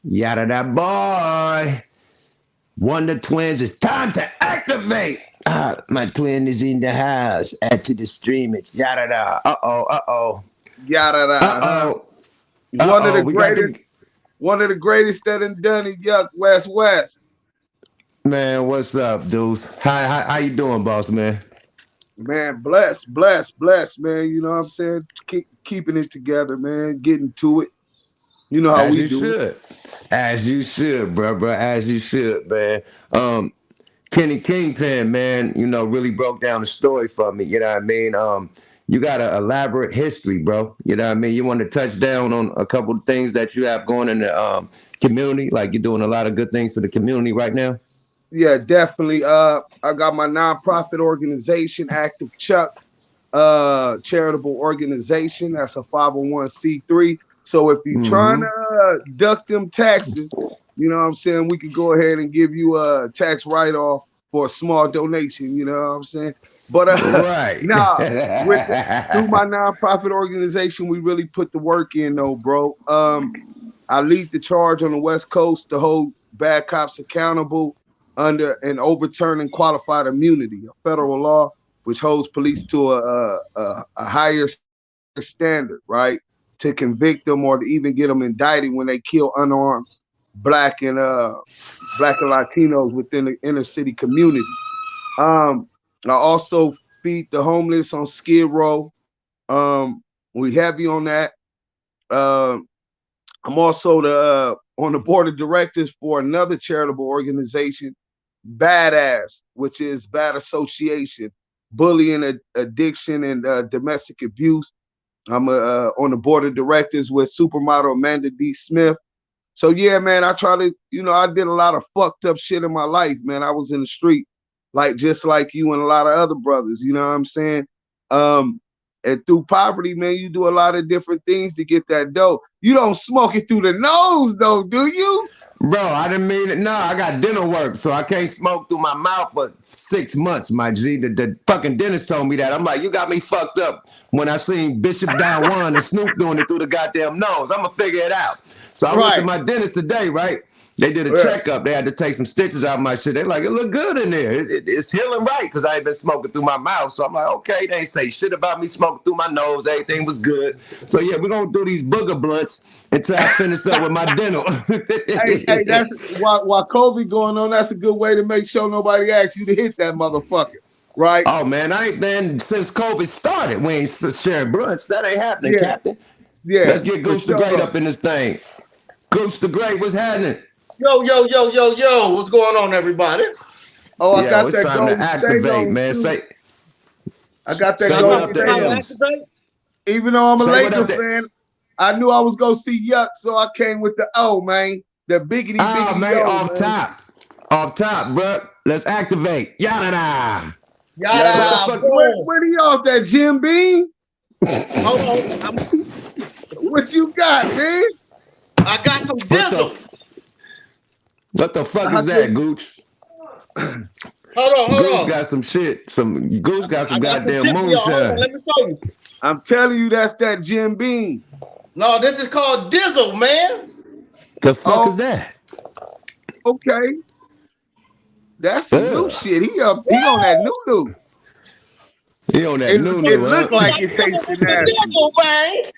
Yada that boy. Wonder Twins, it's time to activate. My twin is in the house. Add to the stream it. Yada da. Uh-oh. Yada da. Uh-oh. One of the greatest that done it, yuck, West. Man, what's up, dudes? How you doing, boss man? Man, blessed, man. You know what I'm saying? Keeping it together, man. Getting to it. You know how we do. As you should, bro. As you should, man. Kenny Kingpin, man, really broke down the story for me. You know what I mean? You got an elaborate history, bro. You know what I mean? You want to touch down on a couple of things that you have going in the community, like you're doing a lot of good things for the community right now. Yeah, definitely. I got my nonprofit organization, Active Chuck, charitable organization. That's a 501c3. So if you're trying to duck them taxes, you know what I'm saying, we could go ahead and give you a tax write-off for a small donation, you know what I'm saying? But right. through my nonprofit organization, we really put the work in though, bro. I lead the charge on the West Coast to hold bad cops accountable under and overturning qualified immunity, a federal law which holds police to a higher standard, right? To convict them or to even get them indicted when they kill unarmed Black and Latinos within the inner city community. I also feed the homeless on Skid Row. We heavy on that. I'm also on the board of directors for another charitable organization, Badass, which is Bad Association, bullying, addiction, and domestic abuse. I'm on the board of directors with supermodel Amanda D. Smith. So yeah, man, I try to, I did a lot of fucked up shit in my life, man. I was in the street, just like you and a lot of other brothers, you know what I'm saying? And through poverty, man, you do a lot of different things to get that dough. You don't smoke it through the nose, though, do you? Bro, I didn't mean it. No, I got dental work, so I can't smoke through my mouth for 6 months, my G. The fucking dentist told me that. I'm like, you got me fucked up when I seen Bishop Don Juan and Snoop doing it through the goddamn nose. I'm going to figure it out. So I went to my dentist today, right? They did a checkup. They had to take some stitches out of my shit. They like, it look good in there. It's healing right because I ain't been smoking through my mouth. So I'm like, okay, they ain't say shit about me smoking through my nose. Everything was good. So yeah, we're going to do these booger blunts until I finish up with my dental. hey, that's while COVID going on, that's a good way to make sure nobody asks you to hit that motherfucker, right? Oh, man, I ain't been since COVID started. We ain't sharing blunts. That ain't happening, Captain. Yeah. Let's get Goose the Great up in this thing. Goose the Great, what's happening? Yo, what's going on, everybody? Oh, I got it's that time to activate, man. I got that golden state. Even though I'm a Lakers fan, I knew I was gonna see Yuck, so I came with the O, man. The biggity man, O, off top, bro. Let's activate. Yada. Where he off that Jim Beam? Hold on. What you got, man? I got some dizzle. What the fuck is that, Gooch? Hold on. Goose got some shit. Goose got some goddamn moonshine. Let me show you. I'm telling you, that's that Jim Beam. No, this is called Dizzle, man. The fuck is that? Okay. That's some new shit. He on that new. He on that new. It looked like it tasted nasty.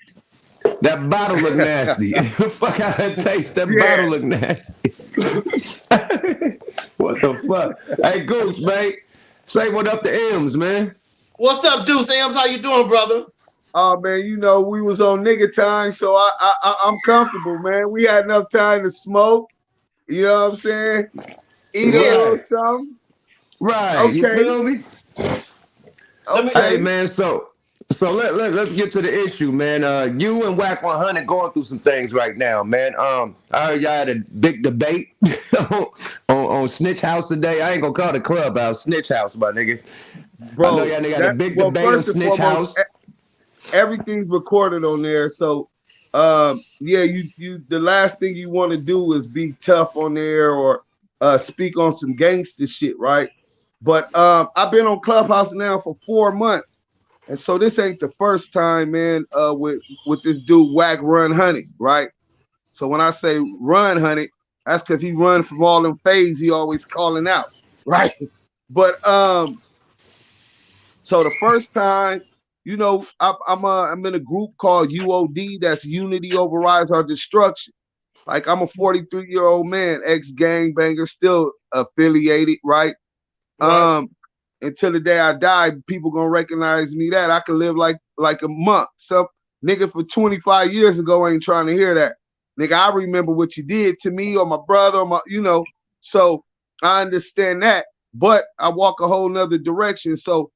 That bottle look nasty. Fuck how it tastes. That bottle look nasty. What the fuck? Hey, Goose, mate. Say what up to M's, man. What's up, Deuce? M's, how you doing, brother? Oh, man, we was on nigga time, so I'm comfortable, man. We had enough time to smoke. You know what I'm saying? Eat a little something. Right. Okay. You feel me? Okay. Hey, man, so let's get to the issue, man. You and WACK 100 going through some things right now, man. I heard y'all had a big debate on Snitch House today. I ain't gonna call it Clubhouse, Snitch House, my nigga. Bro, I know y'all nigga got a big debate on Snitch House. Everything's recorded on there, so you the last thing you want to do is be tough on there or speak on some gangster shit, right? But I've been on Clubhouse now for 4 months. And so this ain't the first time, man, with this dude WACK 100, right? So when I say run, honey, that's because he run from all them fades he always calling out, right? But so the first time, you know, I'm in a group called UOD. That's Unity Overrides Our Destruction. Like I'm a 43-year-old man, ex gangbanger, still affiliated, right? Right. Until the day I die, people gonna recognize me that I can live like a monk. Some nigga for 25 years ago ain't trying to hear that. Nigga, I remember what you did to me or my brother or my, you know. So I understand that, but I walk a whole nother direction. So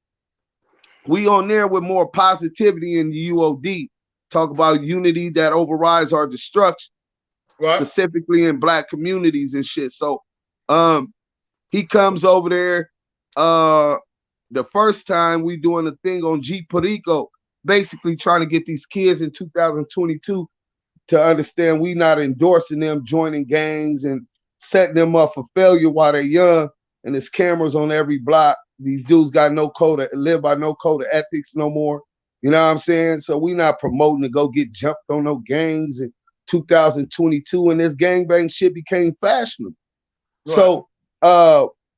we on there with more positivity in the UOD. Talk about unity that overrides our destruction, Right. specifically in black communities and shit. So he comes over there. The first time we doing a thing on G Perico, basically trying to get these kids in 2022 to understand we not endorsing them joining gangs and setting them up for failure while they're young. And there's cameras on every block. These dudes got no code, live by no code of ethics no more. You know what I'm saying? So we not promoting to go get jumped on no gangs in 2022, and this gangbang shit became fashionable. Right. So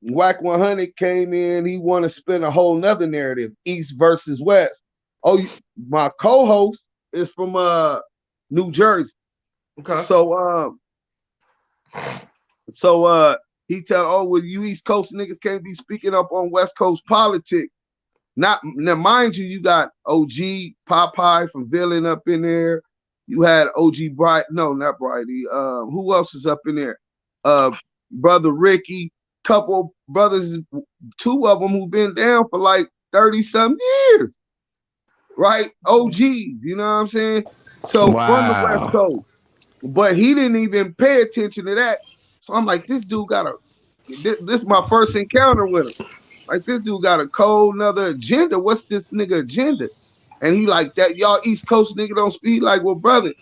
WACK 100 came in, he want to spin a whole nother narrative, East versus West. Oh, my co-host is from New Jersey. Okay. So he tell, oh, well, you East Coast niggas can't be speaking up on West Coast politics. Not now, mind you, you got OG Popeye from Villain up in there. You had OG Bright, no, not Brighty. Who else is up in there? Brother Ricky, couple brothers, two of them who've been down for like 30-some years, right? OGs, you know what I'm saying? So from the West Wow. Coast, but he didn't even pay attention to that. So I'm like, this dude got this is my first encounter with him. Like this dude got a cold another agenda. What's this nigga agenda? And he like that y'all East Coast nigga don't speak. Like, well, brother,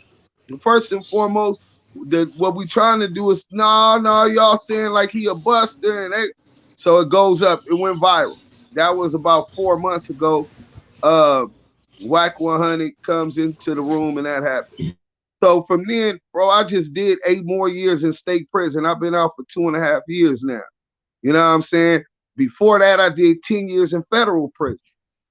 first and foremost, what we trying to do is no, y'all saying like he a buster and so it goes up. It went viral. That was about 4 months ago. Uh, WACK 100 comes into the room and that happened. So from then, bro, I just did 8 more years in state prison. I've been out for 2.5 years now. You know what I'm saying? Before that, I did 10 years in federal prison.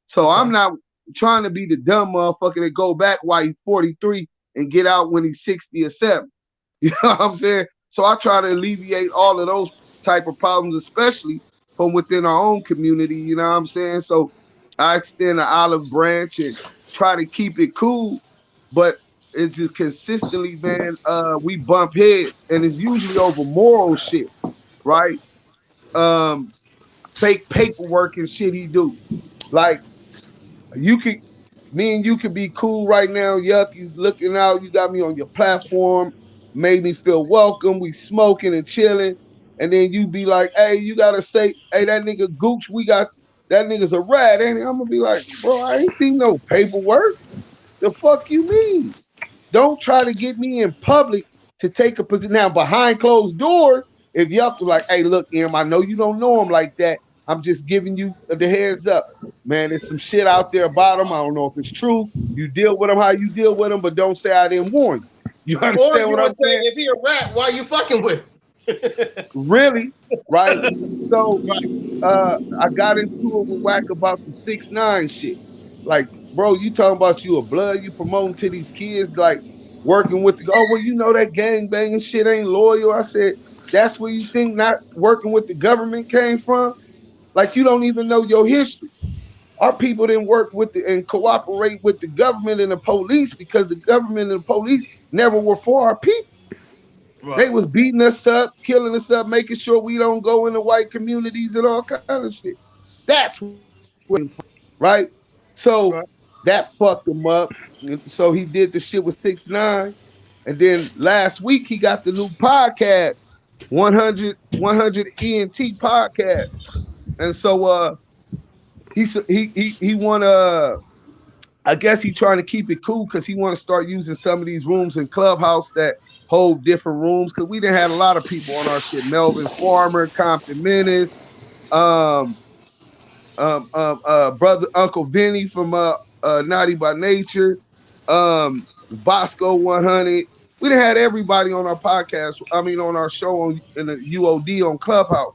So Okay. I'm not trying to be the dumb motherfucker that go back while he's 43 and get out when he's 60 or 70. You know what I'm saying? So I try to alleviate all of those type of problems, especially from within our own community. You know what I'm saying? So I extend the olive branch and try to keep it cool, but it's just consistently, man, we bump heads, and it's usually over moral shit, right? Um, Fake paperwork and shit he do. Like you could, me and you could be cool right now. Yuck, you looking out. You got me on your platform. Made me feel welcome. We smoking and chilling. And then you be like, hey, you gotta say, hey, that nigga Gooch, we got that nigga's a rat, ain't he? I'm gonna be like, bro, I ain't seen no paperwork. The fuck you mean? Don't try to get me in public to take a position. Now, behind closed doors, if Yuck was like, hey, look, Em, I know you don't know him like that. I'm just giving you the heads up. Man, there's some shit out there about him. I don't know if it's true. You deal with him how you deal with him, but don't say I didn't warn you. You Or understand you what would I'm say, saying? if he a rat, why you fucking with him? Really? Right? So I got into it with Wack about the 6ix9ine shit. Like, bro, you talking about you a blood, you promoting to these kids, like working with the oh, well, you know that gang banging shit ain't loyal. I said, that's where you think not working with the government came from? Like you don't even know your history. Our people didn't work with the and cooperate with the government and the police because the government and the police never were for our people. They Right. was beating us up, killing us up, making sure we don't go into white communities and all kind of shit. That's where it came from, right? So Right. that fucked him up. So he did the shit with 6ix9ine. And then last week he got the new podcast, 100 ENT podcast. And so he wanna I guess he trying to keep it cool because he want to start using some of these rooms in Clubhouse that hold different rooms. Because we didn't had a lot of people on our shit. Melvin Farmer, Compton Menace, um, brother Uncle Vinny from Naughty by Nature, Bosco 100. We done had everybody on our podcast. I mean, on our show on in the UOD on Clubhouse.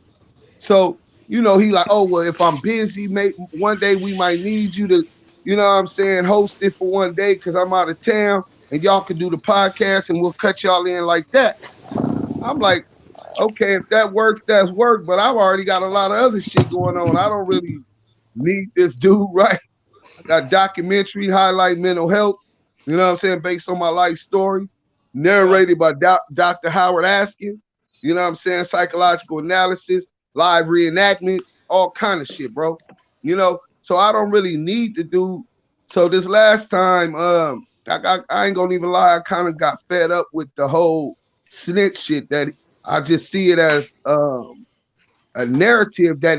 So, he like, oh, well, if I'm busy, one day we might need you to, what I'm saying, host it for one day because I'm out of town and y'all can do the podcast and we'll cut y'all in like that. I'm like, okay, if that works, that's work. But I've already got a lot of other shit going on. I don't really need this dude, right? I got documentary highlight mental health, you know what I'm saying, based on my life story, narrated by Dr. Howard Askin, you know what I'm saying, psychological analysis, live reenactments, all kind of shit, bro. So I don't really need to do. So this last time, I ain't gonna even lie, I kind of got fed up with the whole snitch shit that I just see it as a narrative that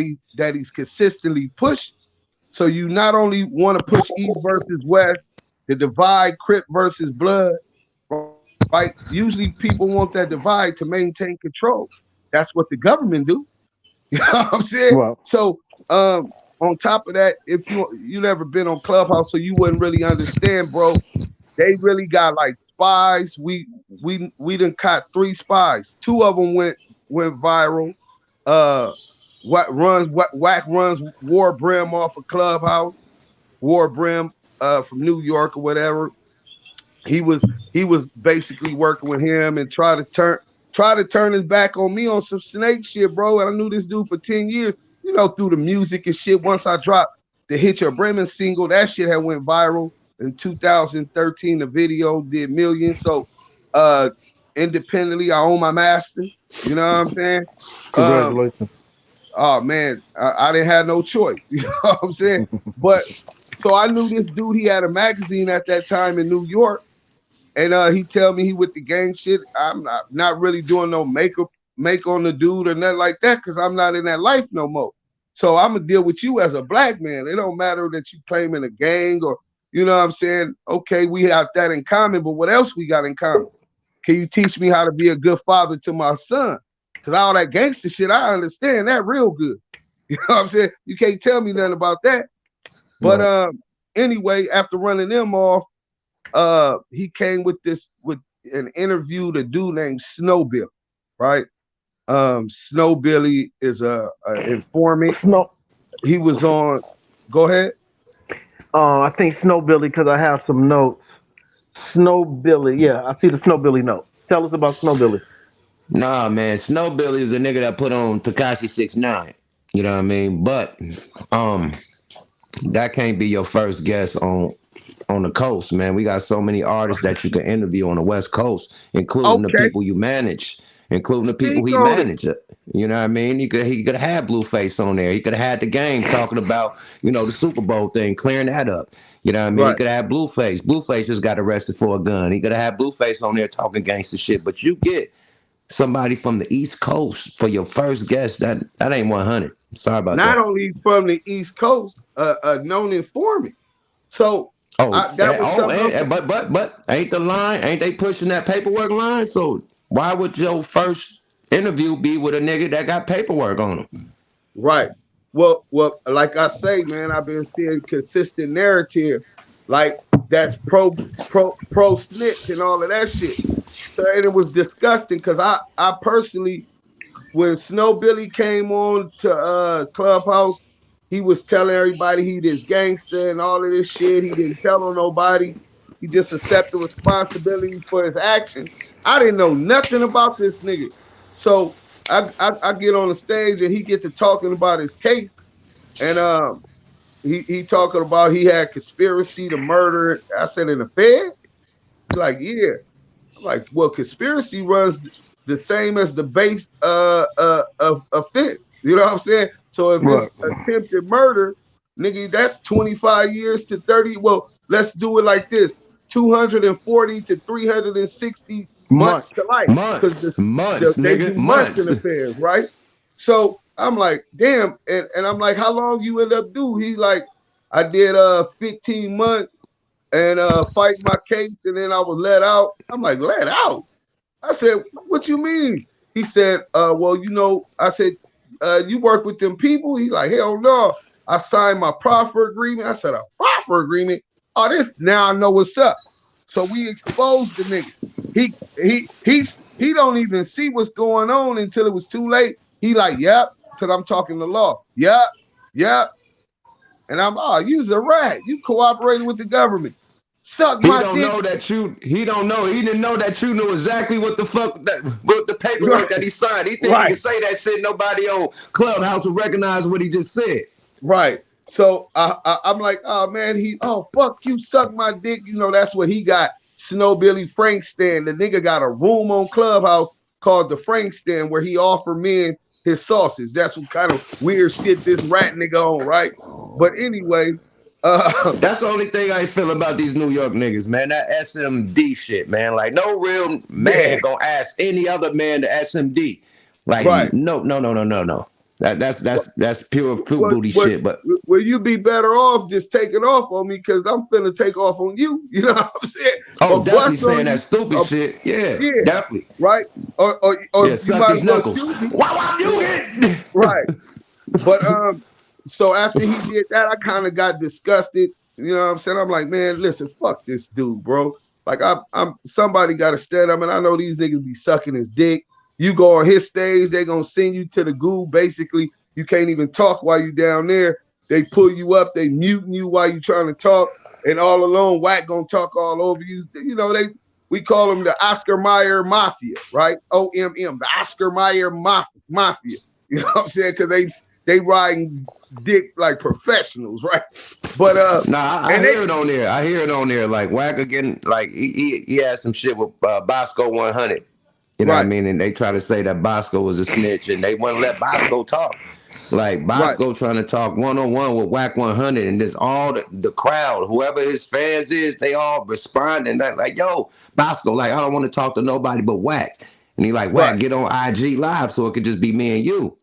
he's consistently pushed. So you not only want to push East versus West, the divide, Crip versus Blood, right? Usually people want that divide to maintain control. That's what the government do. You know what I'm saying? Well, so on top of that, if you never been on Clubhouse, so you wouldn't really understand, bro. They really got like spies. We done caught 3 spies. 2 of them went viral. WACK runs War Brim off of Clubhouse. War Brim from New York or whatever. He was basically working with him and try to turn his back on me on some snake shit, bro. And I knew this dude for 10 years, through the music and shit. Once I dropped the Hit Your Bremen single, that shit had went viral in 2013. The video did millions. So independently, I own my master. You know what I'm saying? congratulations. Oh man, I didn't have no choice. You know what I'm saying? But so I knew this dude. He had a magazine at that time in New York, and he tell me he with the gang shit. I'm not really doing no make on the dude or nothing like that because I'm not in that life no more. So I'm gonna deal with you as a black man. It don't matter that you claiming a gang or you know what I'm saying. Okay, we have that in common, but what else we got in common? Can you teach me how to be a good father to my son? Because all that gangster shit, I understand that real good. You know what I'm saying? You can't tell me nothing about that. But Right. Anyway, after running them off, he came with an interview to dude named Snowbill, right? Snowbilly is a informant. Snow. He was on. Go ahead. I think Snowbilly because I have some notes. Snowbilly, yeah, I see the Snowbilly note. Tell us about Snowbilly. Nah, man, Snow Billy is a nigga that put on Takashi 6ix9ine. You know what I mean? But um, that can't be your first guest on the coast, man. We got so many artists that you can interview on the West Coast, including the Okay. people you manage, including the people Speak he on it. managed. You know what I mean? He could have had Blueface on there. He could have had the game talking about, the Super Bowl thing, clearing that up. You know what I mean? He Right. could have had Blueface. Blueface just got arrested for a gun. He could have had Blueface on there talking gangster shit. But you get somebody from the East Coast for your first guest, that ain't 100. Sorry about Not that. only from the East Coast, a known informant. So that was something else. But ain't the line? Ain't they pushing that paperwork line? So why would your first interview be with a nigga that got paperwork on him? Right. Well, like I say, man, I've been seeing consistent narrative, like that's pro snitch and all of that shit. So and it was disgusting because I personally, when Snow Billy came on to Clubhouse, he was telling everybody he this gangster and all of this shit. He didn't tell on nobody. He just accepted responsibility for his actions. I didn't know nothing about this nigga. So I get on the stage and he get to talking about his case. And he talking about he had conspiracy to murder. I said in the Fed? He's like, yeah. I'm like, well, conspiracy runs the same as the base of offense. You know what I'm saying? So if Right. it's attempted murder, nigga, that's 25 years to 30. Well, let's do it like this: 240 to 360 months Months. to life, because Months, they do nigga, months in months. affairs, right? So I'm like, damn, and I'm like, how long you end up do? He's like, I did 15 months and fight my case, and then I was let out. I'm like, let out? I said, what you mean? He said, well, I said, you work with them people? He like, hell no. I signed my proffer agreement. I said, a proffer agreement? Oh, this now I know what's up. So we exposed the nigga. He don't even see what's going on until it was too late. He like, yep, because I'm talking the law. Yep. And I'm, you's a rat. You cooperating with the government. Suck He my don't dick. know that you. He don't know. He didn't know that you knew exactly what the fuck what the paperwork that he signed. He think he Right. can say that shit. Nobody on Clubhouse will recognize what he just said. Right. So I'm like, oh man, fuck you, suck my dick. You know, that's what he got. Snow Billy Frank stand. The nigga got a room on Clubhouse called the Frank stand where he offer men his sausage. That's what kind of weird shit this rat nigga on, right? But anyway, That's the only thing I feel about these New York niggas, man. That SMD shit, man. Like no real man yeah, gonna ask any other man to SMD. Like right. no. That's pure fruit booty What shit. But will you be better off just taking off on me because I'm finna take off on you? You know what I'm saying? oh, Or definitely bust on saying that you? stupid shit. Yeah, Yeah, definitely. right. Or Yeah, you suck might as these well knuckles. shoot me. Wow, you get Right. But so after he did that, I kind of got disgusted. You know what I'm saying? I'm like, man, listen, fuck this dude, bro. Like I'm somebody gotta stand up, and I know these niggas be sucking his dick. You go on his stage, they gonna send you to the goo. Basically, you can't even talk while you down there. They pull you up, they muting you while you trying to talk, and all alone, WACK gonna talk all over you. You know, we call them the Oscar Mayer Mafia, right? OMM, the Oscar Mayer Mafia. You know what I'm saying? Because they riding dick like professionals, right? But Nah, I and hear it on there. I hear it on there. Like WACK again, like he had some shit with Bosco 100. You know what I right, mean? And they try to say that Bosco was a snitch, and they wouldn't let Bosco talk. Like right, Bosco trying to talk one-on-one with WACK 100, and this all the crowd, whoever his fans is, they all responding like, yo, Bosco, like I don't want to talk to nobody but WACK. And he like, right, WACK, get on IG live so it could just be me and you.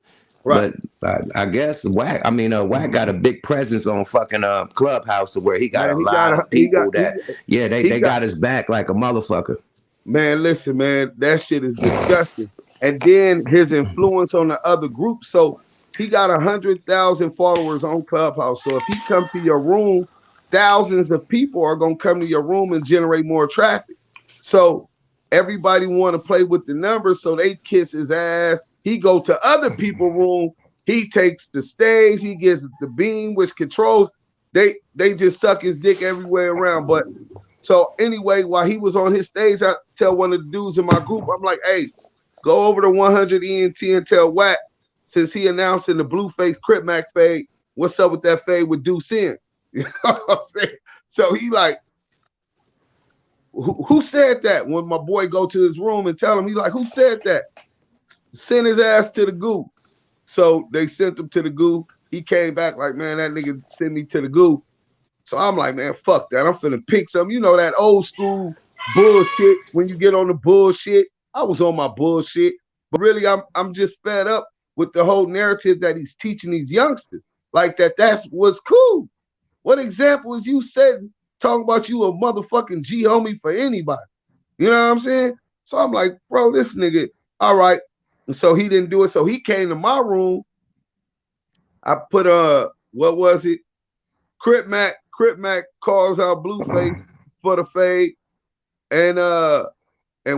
right. But I guess WACK got a big presence on fucking Clubhouse where he got a Man, lot of people that he they got got his back like a motherfucker. man, listen, man, that shit is disgusting. And then his influence on the other group. So he got 100,000 followers on Clubhouse. So if he come to your room, thousands of people are gonna come to your room and generate more traffic. So everybody want to play with the numbers, so they kiss his ass. He go to other people's room. He takes the stage. He gets the beam, which controls. They just suck his dick everywhere around. But so anyway, while he was on his stage, I tell one of the dudes in my group, I'm like, hey, go over to 100 ENT and tell WACK, since he announced in the Blueface Crip Mac fade, what's up with that fade with DUCE? You know what I'm saying? So he like, who said that? When my boy go to his room and tell him, he like, who said that? Send his ass to the goo. So they sent him to the goo. He came back like, man, that nigga sent me to the goo. So I'm like, man, fuck that. I'm finna pick some, you know, that old school bullshit. When you get on the bullshit, I was on my bullshit. But really, I'm just fed up with the whole narrative that he's teaching these youngsters. Like that's what's cool. What example is you setting talking about you a motherfucking G homie for anybody? You know what I'm saying? So I'm like, bro, this nigga, all right. And so he didn't do it. So he came to my room. I put what was it? Crip Mac calls out Blueface for the fade, and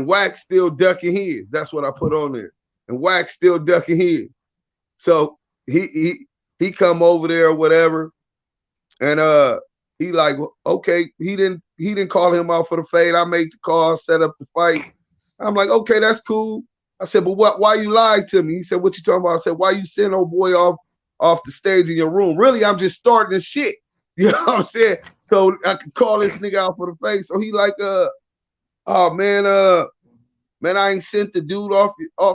WACK still ducking his. That's what I put on there. And WACK still ducking his. So he come over there or whatever, and he like, okay, he didn't call him out for the fade. I made the call, set up the fight. I'm like, okay, that's cool. I said, but why you lied to me? He said, what you talking about? I said, why you send old boy off the stage in your room? Really, I'm just starting this shit. You know what I'm saying? So I could call this nigga out for the face. So he like, oh man, I ain't sent the dude off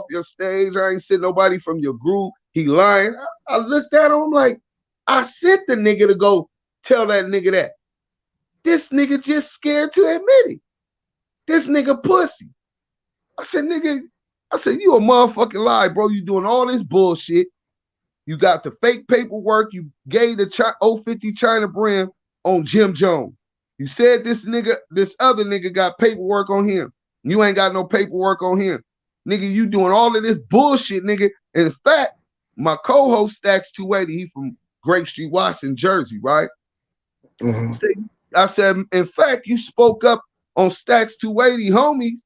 your stage. I ain't sent nobody from your group. He lying. I looked at him like, I sent the nigga to go tell that nigga that. This nigga just scared to admit it. This nigga pussy. I said, you a motherfucking lie, bro. You doing all this bullshit. You got the fake paperwork. You gave the 050 China BRIM on Jim Jones. You said this other nigga got paperwork on him. You ain't got no paperwork on him. Nigga, you doing all of this bullshit, nigga. And in fact, my co-host Stacks 280, he from Grape Street, Washington, Jersey, right? Mm-hmm. I said, in fact, you spoke up on Stacks 280 homies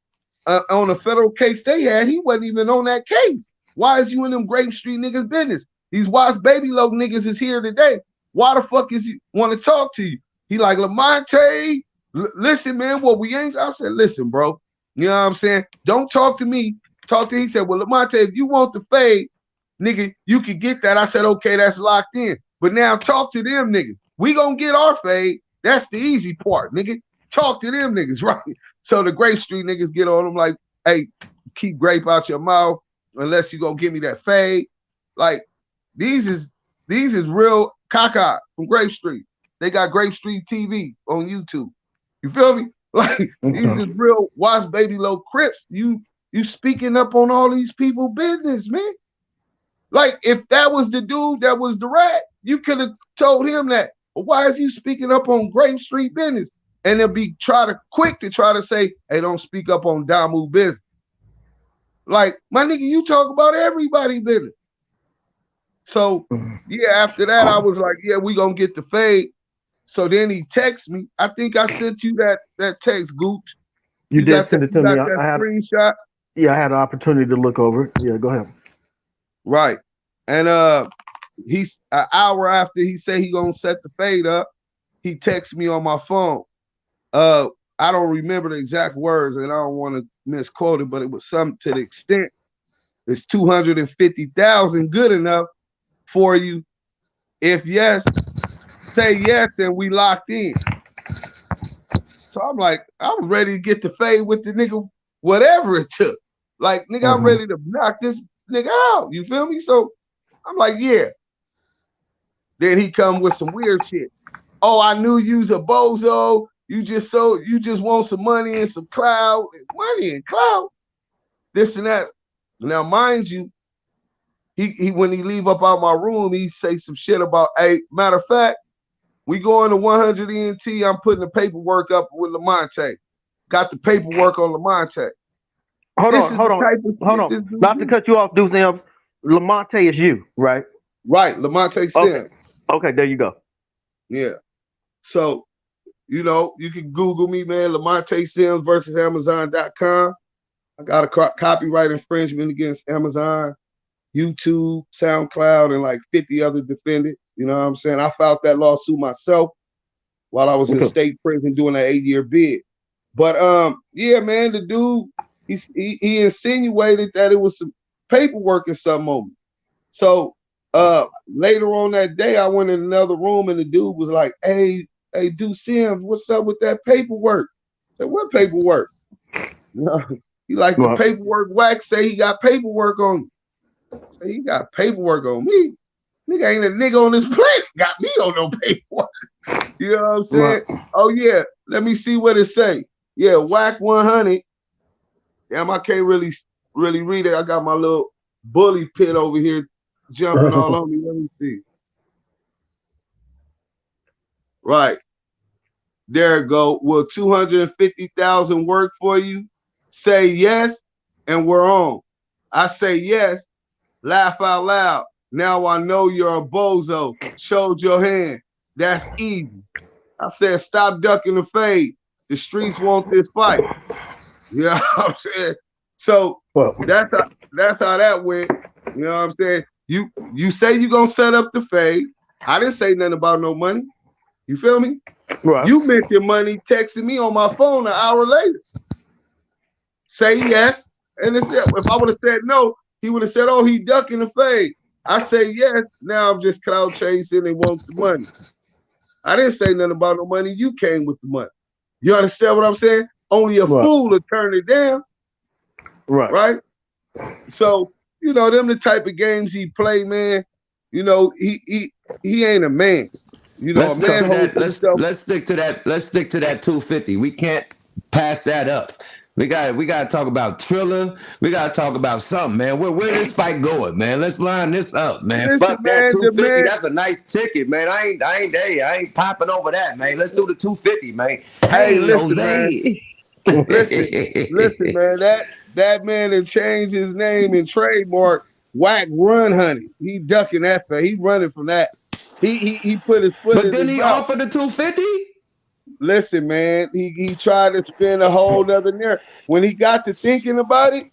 on a federal case they had. He wasn't even on that case. Why is you in them Grape Street niggas business? These Watts Baby Low niggas is here today. Why the fuck is he want to talk to you? He like, Lamonte, listen, man, what we ain't. I said, listen, bro. You know what I'm saying? Don't talk to me. Talk to. He said, well, Lamonte, if you want the fade, nigga, you can get that. I said, okay, that's locked in. But now talk to them niggas. We gonna get our fade. That's the easy part, nigga. Talk to them niggas, right? So the Grape Street niggas get on them like, hey, keep grape out your mouth unless you go give me that fade. Like, these is real caca from Grape Street. They got Grape Street TV on YouTube. You feel me? Like, these is real Watts Baby Low Crips. You speaking up on all these people business, man. Like, if that was the dude that was the rat, you could have told him that. But why is you speaking up on Grape Street business? And they'll be quick to try to say, hey, don't speak up on Damu business. Like, my nigga, you talk about everybody business. So, yeah, after that, I was like, yeah, we gonna get the fade. So then he texts me. I think I sent you that text, Gooch. You did send it to me. I had screenshot. Yeah, I had an opportunity to look over it. Yeah, go ahead. Right. And he's an hour after he said he gonna set the fade up, he texts me on my phone. I don't remember the exact words and I don't want to misquote it, but it was something to the extent, is 250,000 good enough for you? If yes, say yes, and we locked in. So I'm like, I was ready to get the fade with the nigga, whatever it took. Like, nigga, I'm ready to knock this nigga out. You feel me? So I'm like, yeah. Then he come with some weird shit. Oh, I knew you's a bozo. You just want some money and some clout. Money and clout. This and that. Now, mind you, he when he leave up out my room, he say some shit about, hey, matter of fact, we going to 100 ENT. I'm putting the paperwork up with Lamonte. Got the paperwork on Lamonte. Hold on. Not to cut you off, Deuce M. Lamonte is you, right? Right, Lamonte Sims. Okay, there you go. Yeah. So, you know, you can Google me, man. Lamonte Sims versus Amazon.com. I got a copyright infringement against Amazon, YouTube, SoundCloud, and like 50 other defendants. You know what I'm saying? I filed that lawsuit myself while I was in state prison doing that 8-year bid. But yeah, man, the dude, he insinuated that it was some paperwork in some moment. So later on that day, I went in another room and the dude was like, hey, Dude Sims, what's up with that paperwork? I said, what paperwork? He like, the paperwork WACK say he got paperwork on me. I said, he got paperwork on me? Nigga ain't a nigga on this planet got me on no paperwork. You know what I'm saying? Oh yeah, let me see what it say. Yeah, WACK 100. Damn, I can't really read it. I got my little bully pit over here jumping all on me. Let me see. Right. There it go. Will 250,000 work for you? Say yes, and we're on. I say yes. Laugh out loud. Now I know you're a bozo. Showed your hand. That's easy. I said, stop ducking the fade. The streets want this fight. You know what I'm saying? So that's how that went. You know what I'm saying? You say you gonna set up the fade. I didn't say nothing about no money. You feel me? Right. You mentioned money, texting me on my phone an hour later. Say yes. And if I would have said no, he would have said, oh, he ducking the fade. I say yes. Now I'm just cloud chasing and want the money. I didn't say nothing about no money. You came with the money. You understand what I'm saying? Only a fool to turn it down. Right? So, you know, them the type of games he play, man. You know, he ain't a man. You know, let's stick to that. Let's stick to that. Let's stick to that 250. We can't pass that up. We got to talk about Triller. We got to talk about something, man. Where this fight going, man? Let's line this up, man. Listen, fuck that 250. That's a nice ticket, man. I ain't popping over that, man. Let's do the 250, man. Hey, listen, Jose. Man. listen, man. That man had changed his name and trademark WACK Run Honey. He ducking that. He running from that. He put his foot in his mouth. But then he offered the 250. Listen, man, he tried to spin a whole nother narrative. When he got to thinking about it,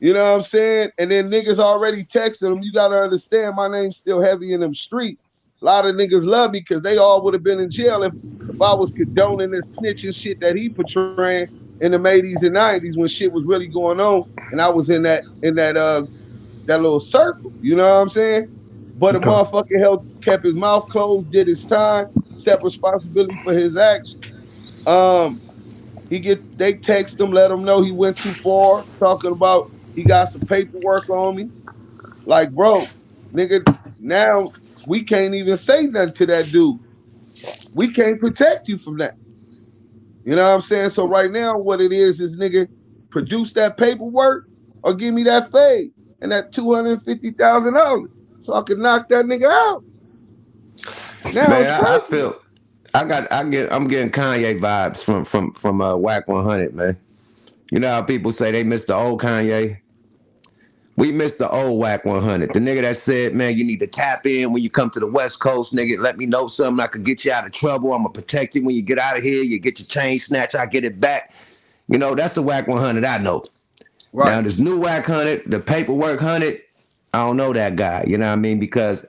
you know what I'm saying? And then niggas already texted him. You gotta understand, my name's still heavy in them streets. A lot of niggas love me because they all would have been in jail if I was condoning this snitching shit that he portraying in the 80s and 90s when shit was really going on. And I was in that little circle. You know what I'm saying? But a Okay. motherfucker kept his mouth closed, did his time, accept responsibility for his actions. Um, they text him, let him know he went too far, talking about he got some paperwork on me. Like, bro, nigga, now we can't even say nothing to that dude. We can't protect you from that. You know what I'm saying? So right now, what it is nigga, produce that paperwork or give me that fade and that $250,000 so I can knock that nigga out. Now it's Man, I personal. feel I'm getting Kanye vibes from WACK 100, man. You know how people say they miss the old Kanye? We missed the old WACK 100. The nigga that said, man, you need to tap in when you come to the West Coast, nigga. Let me know something. I could get you out of trouble. I'm going to protect you when you get out of here. You get your chain snatched. I get it back. You know, that's the WACK 100 I know. Right. Now, this new WACK 100, the paperwork 100, I don't know that guy. You know what I mean? Because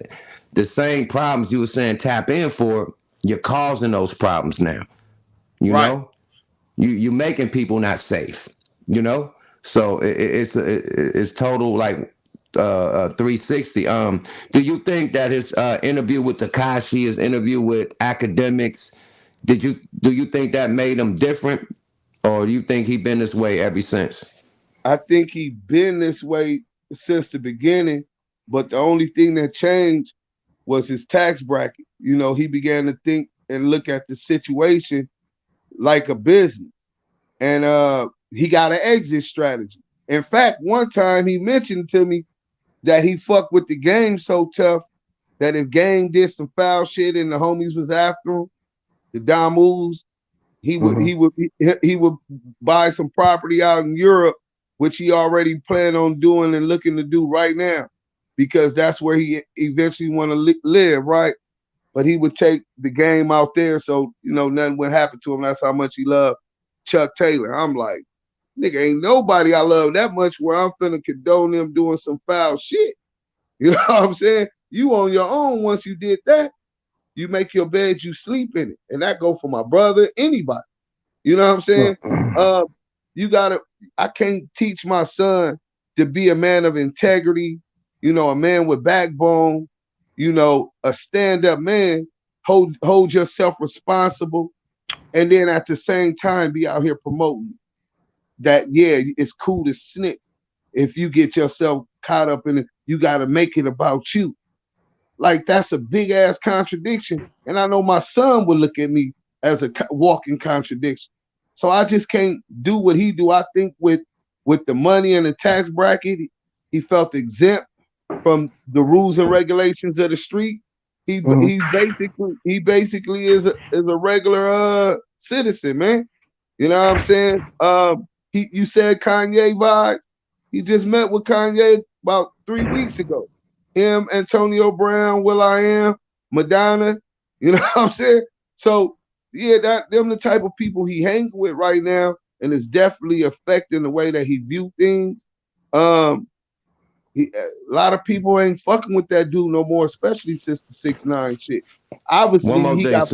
the same problems you were saying tap in for, you're causing those problems now. You Right. know? You're making people not safe. You know? So it's total like 360. Do you think that his interview with Tekashi, his interview with academics, do you think that made him different, or do you think he been this way ever since? I think he been this way since the beginning, but the only thing that changed was his tax bracket. You know, he began to think and look at the situation like a business. And he got an exit strategy. In fact, one time he mentioned to me that he fucked with the game so tough that if game did some foul shit and the homies was after him, the Damus, he would Mm-hmm. he would he would buy some property out in Europe, which he already planned on doing and looking to do right now, because that's where he eventually want to live, right? But he would take the game out there, so nothing would happen to him. That's how much he loved Chuck Taylor. I'm like, nigga, ain't nobody I love that much where I'm finna condone them doing some foul shit. You know what I'm saying? You on your own once you did that. You make your bed, you sleep in it. And that go for my brother, anybody. You know what I'm saying? Uh, you gotta, I can't teach my son to be a man of integrity, a man with backbone, a stand-up man, hold yourself responsible, and then at the same time be out here promoting that, yeah, it's cool to snitch. If you get yourself caught up in it, you gotta make it about you. Like, that's a big ass contradiction. And I know my son would look at me as a walking contradiction. So I just can't do what he do. I think with the money and the tax bracket, he felt exempt from the rules and regulations of the street. He Mm-hmm. basically is a regular citizen, man. You know what I'm saying? You said Kanye vibe. He just met with Kanye about 3 weeks ago. Him, Antonio Brown, will.i.am, Madonna. You know what I'm saying? So yeah, them the type of people he hangs with right now, and it's definitely affecting the way that he view things. A lot of people ain't fucking with that dude no more, especially since the 6ix9ine shit. One Obviously, more he thing. got.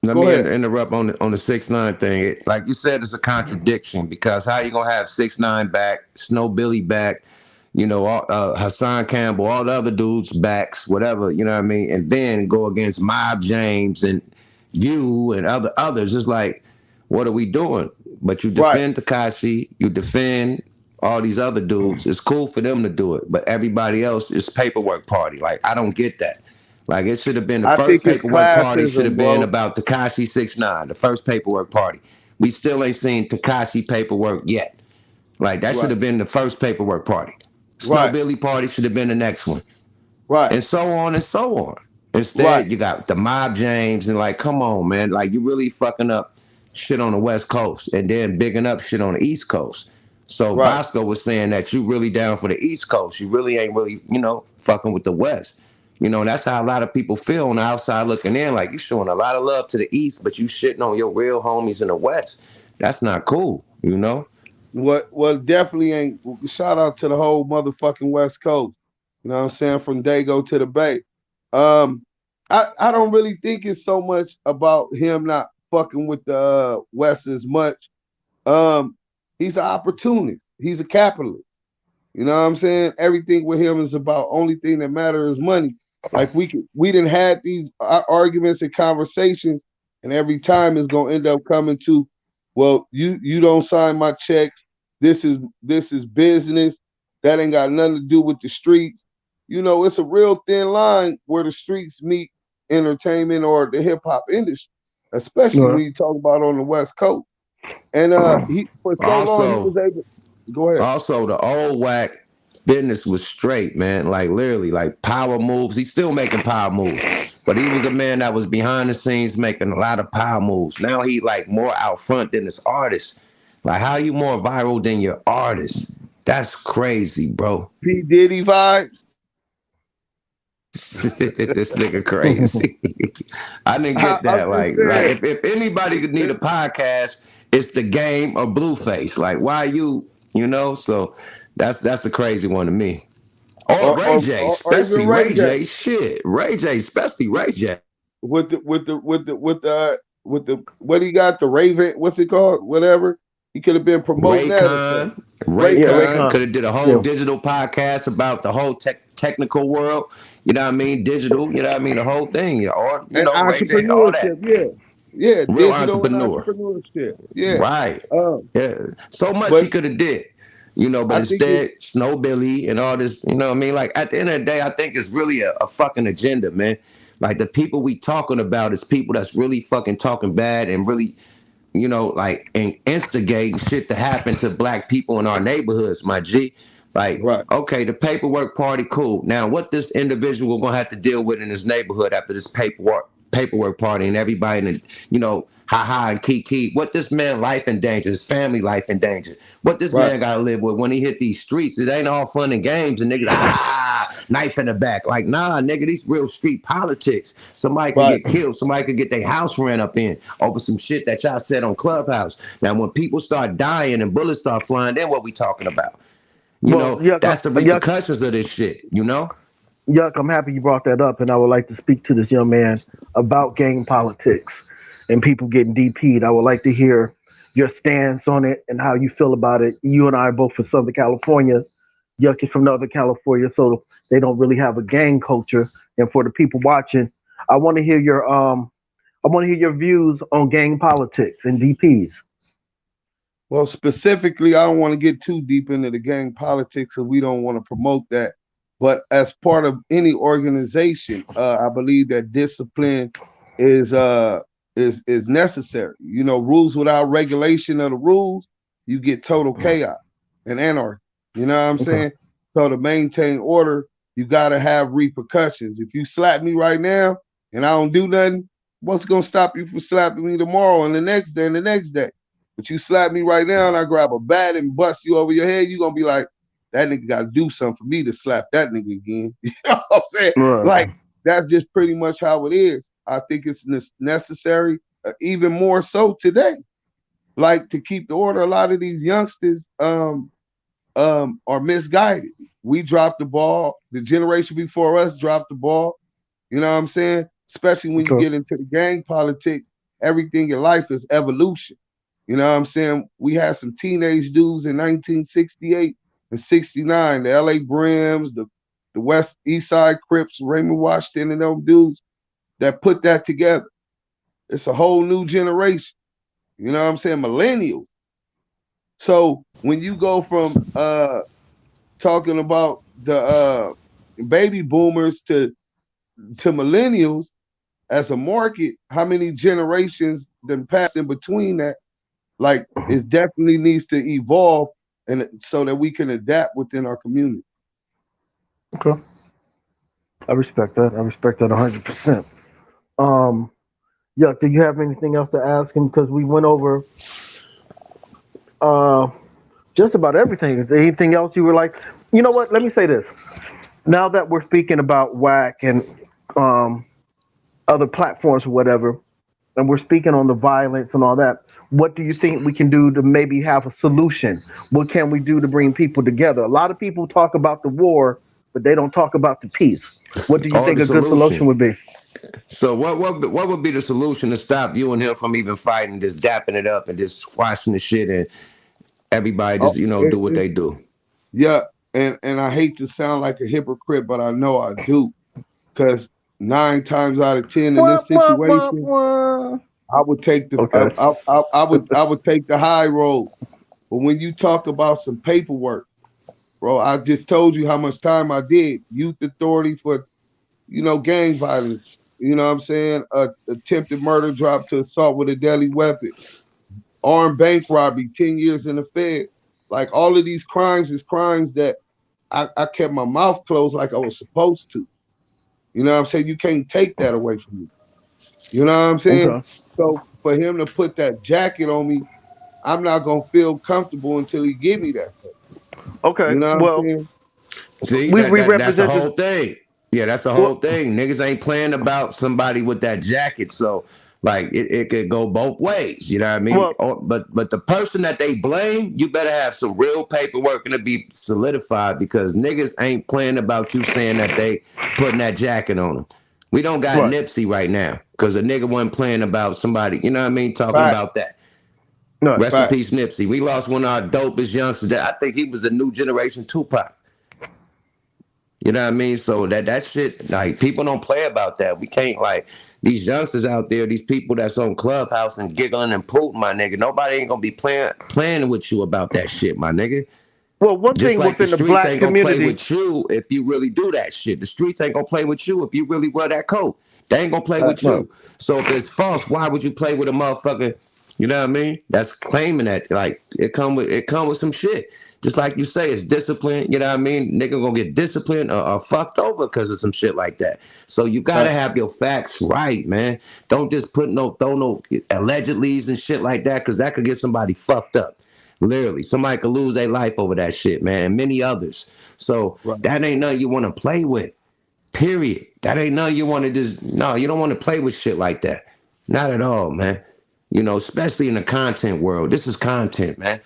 Let Go me ahead. interrupt on the 6ix9ine thing. Like you said, it's a contradiction, because how you gonna have 6ix9ine back, Snow Billy back, Hassan Campbell, all the other dudes backs, whatever, you know what I mean, and then go against Mob James and you and others. It's like, what are we doing? But you Right. defend Tekashi, you defend all these other dudes. It's cool for them to do it, but everybody else is paperwork party. Like, I don't get that. Like, it should have been the I think first it's paperwork party should classism, have been bro. about Tekashi 6ix9ine, the first paperwork party. We still ain't seen Tekashi paperwork yet. Like, that should Right. have been the first paperwork party. Snow Right. Billy party should have been the next one, Right. and so on and so on. Right. Instead, you got the Mob James, and like, come on, man, like, you really fucking up shit on the West Coast, and then bigging up shit on the East Coast. So Right. Bosco was saying that you really down for the East Coast. You really ain't really, fucking with the West. You know, and that's how a lot of people feel on the outside looking in. Like, you showing a lot of love to the East, but you shitting on your real homies in the West. That's not cool, you know? What definitely ain't. Shout out to the whole motherfucking West Coast. You know what I'm saying? From Dago to the Bay. Um, I don't really think it's so much about him not fucking with the West as much. Um, he's an opportunist. He's a capitalist. You know what I'm saying? Everything with him is about only thing that matters is money. Like we didn't had these arguments and conversations, and every time it's gonna end up coming to, well, you don't sign my checks. This is business. That ain't got nothing to do with the streets. You know, it's a real thin line where the streets meet entertainment or the hip hop industry, especially when you talk about on the West Coast. And he for so long he was able. Go ahead. Also, the old WACK business was straight, man. Like, literally, like power moves. He's still making power moves, but he was a man that was behind the scenes making a lot of power moves. Now he like more out front than his artist. Like, how you more viral than your artist? That's crazy, bro. P. Diddy vibes. This nigga crazy. I didn't get that. Like if anybody could need a podcast, it's The Game or Blueface. Like, why you know? So that's a crazy one to me. Or Ray J, especially Ray J. Shit, Ray J, especially Ray J. With the what he got, the Raven, what's it called? Whatever. He could have been promoting Raycon could have did a whole digital podcast about the whole technical world. You know what I mean? Digital, you know what I mean? The whole thing. Or, you know, Ray J, all that. Yeah, real entrepreneurship. Yeah. Right. Yeah. So much he could have did. You know, but instead, Snow Billy and all this, you know what I mean? Like, at the end of the day, I think it's really a fucking agenda, man. Like, the people we talking about is people that's really fucking talking bad and really, you know, like, and instigating shit to happen to black people in our neighborhoods, my G. Like, okay, the paperwork party, cool. Now, what this individual gonna have to deal with in his neighborhood after this paperwork party and everybody, and you know, ha and kiki. What this man life in danger, his family life in danger. What this man gotta live with when he hit these streets. It ain't all fun and games and niggas knife in the back. Like, nah, nigga, these real street politics. Somebody could get killed. Somebody could get their house ran up in over some shit that y'all said on Clubhouse. Now, when people start dying and bullets start flying, then what we talking about? You know, that's the repercussions of this shit, you know? Yuck, I'm happy you brought that up, and I would like to speak to this young man about gang politics and people getting DP'd. I would like to hear your stance on it and how you feel about it. You and I are both from Southern California. Yuck is from Northern California, so they don't really have a gang culture. And for the people watching, I want to hear your views on gang politics and DPs. Well, specifically, I don't want to get too deep into the gang politics, and we don't want to promote that. But as part of any organization, I believe that discipline is necessary. You know, rules without regulation of the rules, you get total chaos and anarchy. You know what I'm saying? So to maintain order, you got to have repercussions. If you slap me right now and I don't do nothing, what's gonna stop you from slapping me tomorrow and the next day and the next day? But you slap me right now and I grab a bat and bust you over your head, you're gonna be like, that nigga gotta do something for me to slap that nigga again. You know what I'm saying? Like, that's just pretty much how it is. I think it's necessary, even more so today. Like, to keep the order, a lot of these youngsters are misguided. We dropped the ball. The generation before us dropped the ball. You know what I'm saying? Especially when you get into the gang politics, everything in life is evolution. You know what I'm saying? We had some teenage dudes in 1968 and 69, the LA Brims, the West East Side Crips, Raymond Washington, and them dudes that put that together. It's a whole new generation. You know what I'm saying? Millennials. So when you go from talking about the baby boomers to millennials as a market, how many generations then passed in between that? Like, it definitely needs to evolve, and so that we can adapt within our community. Okay, I respect that. I respect that 100%. Yeah, do you have anything else to ask him? Because we went over just about everything. Is there anything else you were like? You know what? Let me say this. Now that we're speaking about WACK and other platforms or whatever, and we're speaking on the violence and all that, what do you think we can do to maybe have a solution? What can we do to bring people together? A lot of people talk about the war, but they don't talk about the peace. What do you Or think the a good solution solution. would be? So what would be the solution to stop you and him from even fighting, just dapping it up and just squashing the shit and everybody just, Oh, you know, do what they do? yeah, and I hate to sound like a hypocrite, but I know I do, because 9 times out of 10 in Wah, this wah, wah, situation, wah. I would take the Okay. I would take the high road. But when you talk about some paperwork, bro, I just told you how much time I did. Youth authority for, gang violence. You know what I'm saying? Attempted murder dropped to assault with a deadly weapon. Armed bank robbery, 10 years in the Fed. Like, all of these crimes is crimes that I kept my mouth closed like I was supposed to. You know what I'm saying? You can't take that away from me. You know what I'm saying? Okay. So for him to put that jacket on me, I'm not gonna feel comfortable until he give me that. Okay. You know what I'm Well, saying? See, we that's the represent this. whole thing. Yeah, that's the whole Well, thing. Niggas ain't playing about somebody with that jacket. So like it could go both ways. You know what I mean? well, But the person that they blame, you better have some real paperwork and it be solidified, because niggas ain't playing about you saying that they putting that jacket on them. We don't got right. Nipsey right now because a nigga wasn't playing about somebody, you know what I mean, talking Fact, about that. No. Rest in fact. peace, Nipsey. We lost one of our dopest youngsters. I think he was a new generation Tupac. You know what I mean? So that shit, like, people don't play about that. We can't, like, these youngsters out there, these people that's on Clubhouse and giggling and pooting, my nigga. Nobody ain't gonna be playing with you about that shit, my nigga. Well, one Just thing like the within the streets black ain't gonna play community. with you if you really do that shit. The streets ain't gonna play with you if you really wear that coat. They ain't gonna play with Right. you. So if it's false, why would you play with a motherfucker? You know what I mean? That's claiming that, like, it come with some shit. Just like you say, it's discipline. You know what I mean? Nigga gonna get disciplined or fucked over because of some shit like that. So you gotta Fact. have your facts right, man. Don't just throw no allegedlys and shit like that, because that could get somebody fucked up. Literally, somebody could lose their life over that shit, man, and many others. So Right. that ain't nothing you want to play with. Period. That ain't nothing you want to just. No, you don't want to play with shit like that. Not at all, man. You know, especially in the content world. This is content, man.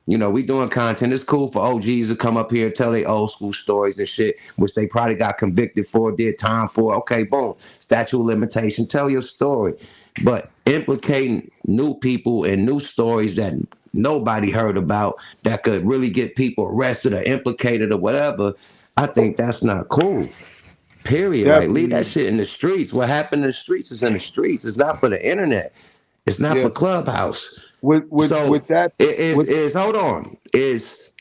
You know, we doing content. It's cool for OGs to come up here and tell their old school stories and shit, which they probably got convicted for, did time for. Okay, boom. Statute of limitation. Tell your story. But implicating new people and new stories that nobody heard about that could really get people arrested or implicated or whatever, I think that's not cool. Period. Like, leave that Definitely. shit in the streets. What happened in the streets is in the streets. It's not for the internet. It's not Yeah. for Clubhouse. With So that, it is with is hold on. Is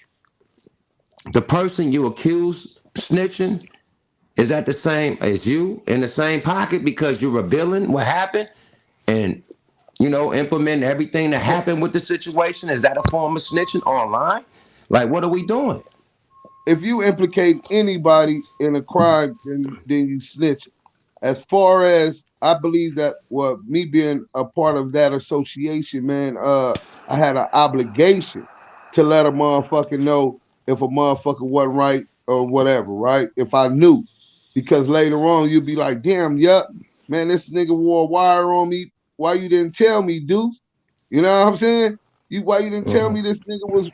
the person you accuse snitching, is that the same as you, in the same pocket, because you're revealing what happened and, you know, implementing everything that happened with the situation? Is that a form of snitching online? Like, what are we doing? if you implicate anybody in a crime, then you snitch. As far as I believe that, well, me being a part of that association, man, I had an obligation to let a motherfucker know if a motherfucker wasn't right or whatever, right? If I knew, because later on you'd be like, damn, yup, man, this nigga wore a wire on me. Why you didn't tell me, Deuce? You know what I'm saying? Why you didn't tell Mhm. me this nigga was,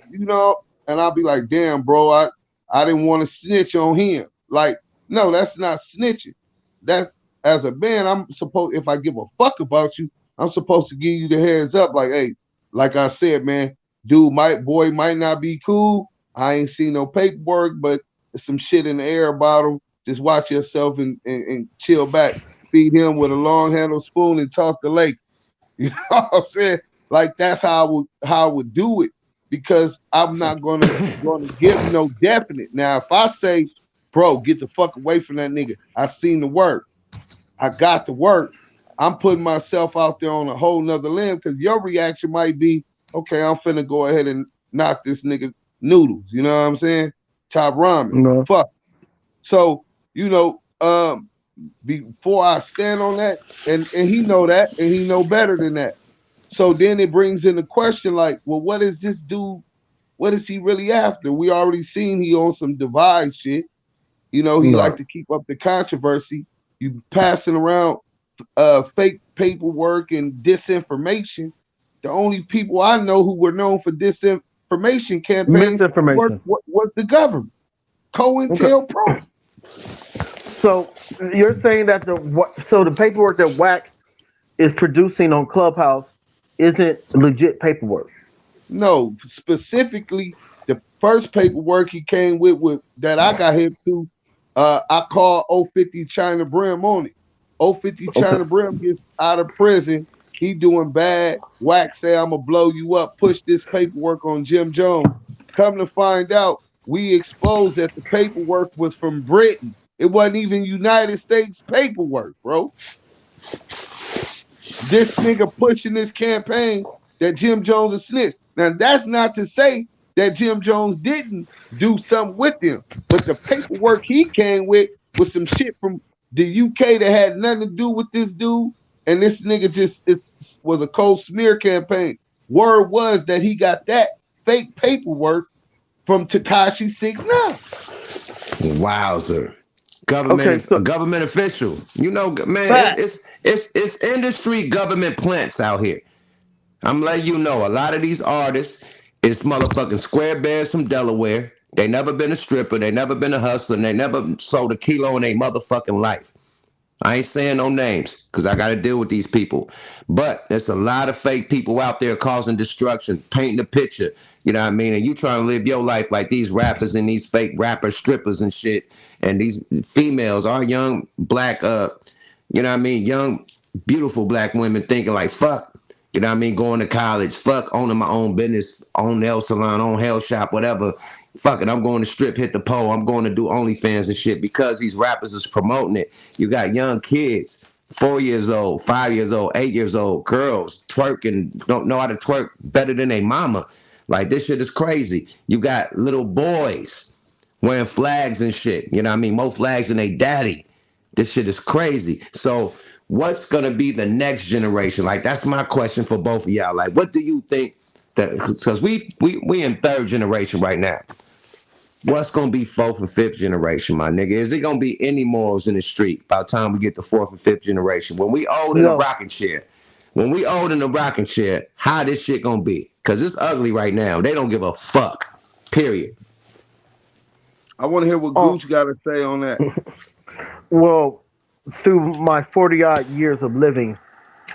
And I'll be like, damn, bro, I didn't want to snitch on him. Like, no, that's not snitching. That's, as a man, I'm supposed, if I give a fuck about you, I'm supposed to give you the heads up. Like, hey, like I said, man, boy might not be cool. I ain't seen no paperwork, but there's some shit in the air about him. Just watch yourself and chill back. Feed him with a long handled spoon and talk to Lake. You know what I'm saying? Like, that's how I would do it, because I'm not gonna give no definite. Now, if I say, bro, get the fuck away from that nigga, I seen the work, I got the work, I'm putting myself out there on a whole nother limb, because your reaction might be, okay, I'm finna go ahead and knock this nigga noodles. You know what I'm saying? Top ramen. No. Fuck. So, before I stand on that, and he know that, and he know better than that. So then it brings in the question, like, well, what is this dude? What is he really after? We already seen he on some divide shit. You know, he No. like to keep up the controversy. You passing around fake paperwork and disinformation. The only people I know who were known for disinformation campaigns Misinformation. was the government. COINTELPRO. So you're saying that the paperwork that WACK is producing on Clubhouse isn't legit paperwork. No, specifically the first paperwork he came with that I got him to, I call 050 China Brim on it. 050 China Brim gets out of prison. He doing bad. WACK say, I'm gonna blow you up. Push this paperwork on Jim Jones. Come to find out, we exposed that the paperwork was from Britain. It wasn't even United States paperwork, bro. This nigga pushing this campaign that Jim Jones is snitch. Now, that's not to say that Jim Jones didn't do something with them, but the paperwork he came with was some shit from the UK that had nothing to do with this dude. And this nigga just was a cold smear campaign. Word was that he got that fake paperwork from Tekashi 6ix9ine. Wowzer. Government official. You know, man, it's industry government plants out here. I'm letting you know, a lot of these artists is motherfucking square bears from Delaware. They never been a stripper. They never been a hustler. And they never sold a kilo in their motherfucking life. I ain't saying no names because I got to deal with these people. But there's a lot of fake people out there causing destruction, painting a picture. You know what I mean? And you trying to live your life like these rappers and these fake rappers, strippers and shit. And these females, our young black, you know what I mean? Young, beautiful black women thinking like, fuck, you know what I mean? Going to college, fuck, owning my own business, own nail salon, own hair shop, whatever. Fuck it, I'm going to strip, hit the pole. I'm going to do OnlyFans and shit because these rappers is promoting it. You got young kids, 4 years old, 5 years old, 8 years old, girls twerking, don't know how to twerk better than their mama. Like, this shit is crazy. You got little boys wearing flags and shit. You know what I mean? More flags than they daddy. This shit is crazy. So what's going to be the next generation? Like, that's my question for both of y'all. Like, what do you think? Because we in third generation right now. What's gonna be fourth and fifth generation, my nigga? Is it gonna be any morals in the street by the time we get to fourth and fifth generation? When we old in the rocking chair, how this shit gonna be? Because it's ugly right now. They don't give a fuck. Period. I want to hear what Gooch got to say on that. Well, through my 40-odd years of living,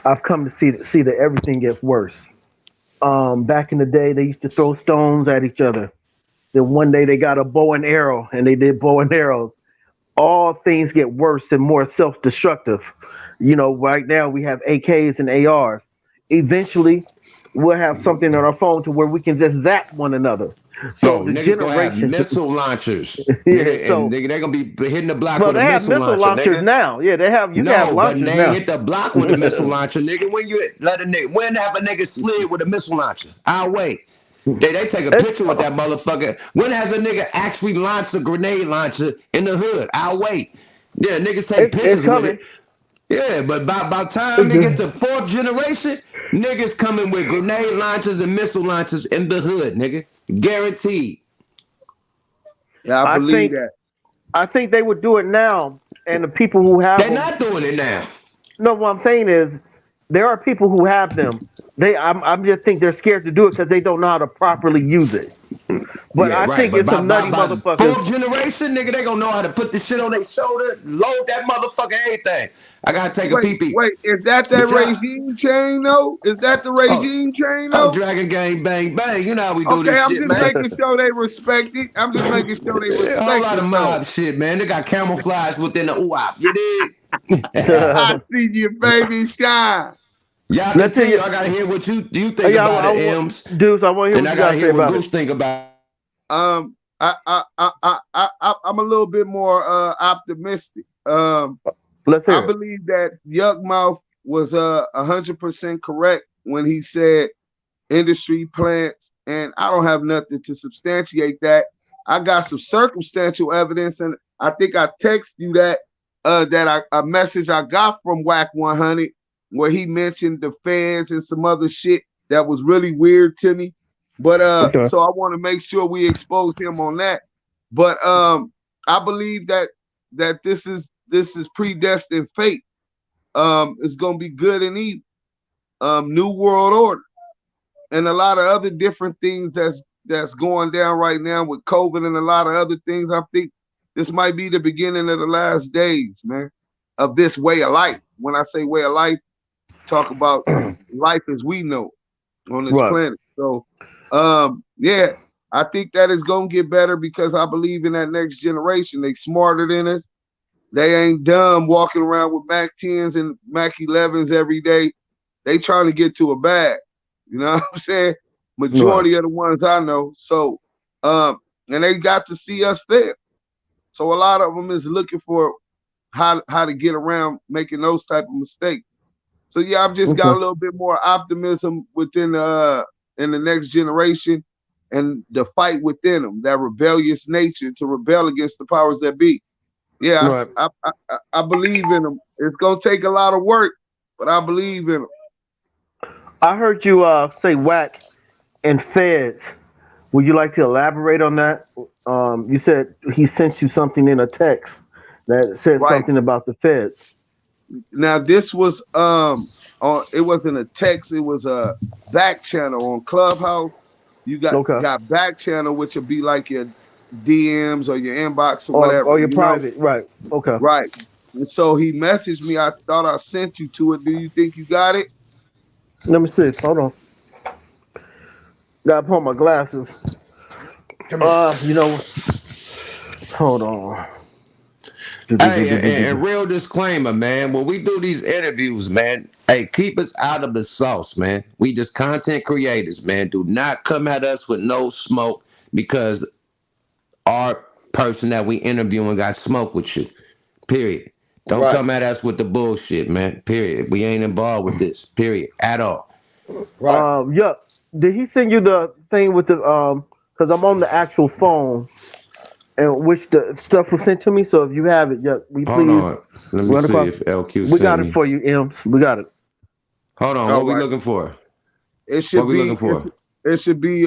I've come to see that everything gets worse. Back in the day, they used to throw stones at each other. Then one day they got a bow and arrow, and they did bow and arrows. All things get worse and more self-destructive. You know, right now we have AKs and ARs. Eventually, we'll have something on our phone to where we can just zap one another. So the niggas gonna have missile launchers. Yeah, nigga, so, and they're gonna be hitting the block well, with a they have missile launchers nigga. now. Yeah, they have. You can have launchers but they now. hit the block with a missile launcher, nigga. When you let a nigga, when have a nigga slid with a missile launcher? I'll wait. They take a picture with that motherfucker. When has a nigga actually launched a grenade launcher in the hood? I'll wait. Yeah, niggas take pictures with it. Yeah, but by time they get to fourth generation, niggas coming with grenade launchers and missile launchers in the hood, nigga. Guaranteed. Yeah, I believe that. I think they would do it now, and the people who have They're not doing it now. No, what I'm saying is there are people who have them. I'm just think they're scared to do it because they don't know how to properly use it. But yeah, I think it's some nutty motherfuckers. Fourth generation, nigga, they gonna know how to put this shit on their shoulder, load that motherfucker, everything. I gotta take a pee-pee. Wait, is that regime chain though? Is that the regime chain though? Dragon Gang Bang Bang. You know how we do this shit, man. I'm just making sure they respect it. I'm just making sure they respect it. A whole lot of mob shit, man. They got camouflage within the UAP. You dig? I see you, baby, shine. Y'all continue. I gotta hear what you think about it, M's. Dudes, I want to hear what you gotta say about it. Goose think about. I'm a little bit more optimistic. Let's hear I believe that Yuck Mouth was 100% correct when he said industry plants, and I don't have nothing to substantiate that. I got some circumstantial evidence, and I think I text you that a message I got from WACK 100 where he mentioned the fans and some other shit that was really weird to me. But so I want to make sure we expose him on that. But I believe that this is predestined fate. It's gonna be good and evil. New world order, and a lot of other different things that's going down right now with COVID and a lot of other things. I think this might be the beginning of the last days, man, of this way of life. When I say way of life, talk about life as we know on this planet. So, yeah, I think that is gonna get better because I believe in that next generation. They smarter than us. They ain't dumb walking around with Mac 10s and Mac 11s every day. They trying to get to a bag. You know what I'm saying? Majority of the ones I know. So, and they got to see us fail. So a lot of them is looking for how to get around making those type of mistakes. So yeah, I've just got a little bit more optimism within in the next generation and the fight within them, that rebellious nature to rebel against the powers that be. Yeah, I believe in them. It's gonna take a lot of work, but I believe in them. I heard you say WACK and feds. Would you like to elaborate on that? You said he sent you something in a text that said something about the feds. Now this was it wasn't a text, it was a back channel on Clubhouse. You got back channel, which would be like your DMs or your inbox or whatever. Or your private, right. Okay. Right. And so he messaged me. I thought I sent you to it. Do you think you got it? Let me see. Hold on. Gotta put on my glasses. Hold on. Hey, and real disclaimer, man. When we do these interviews, man, hey, keep us out of the sauce, man. We just content creators, man. Do not come at us with no smoke because our person that we interviewing got smoke with you. Period. Don't come at us with the bullshit, man. Period. We ain't involved with this. Period. At all. Yeah. Did he send you the thing with the because I'm on the actual phone and which the stuff was sent to me. So if you have it, yeah, Hold on. Let me see if LQ we got it for you, Ems. We got it. Hold on. What we looking for? It should it should be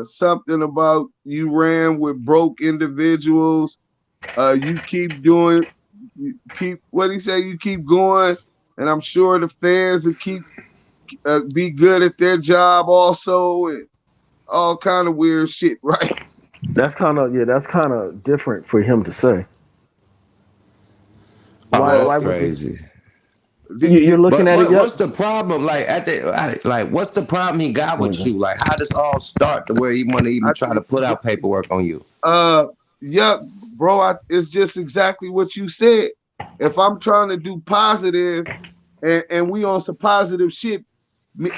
something about you ran with broke individuals. You keep what he say, you keep going, and I'm sure the fans will keep be good at their job also, and all kind of weird shit, right? That's kind of different for him to say. That's crazy. You're looking at it. What's the problem? What's the problem he got with you? Like, how does all start to where he want to even try to put out paperwork on you? Yeah, bro. It's just exactly what you said. If I'm trying to do positive, and we on some positive shit,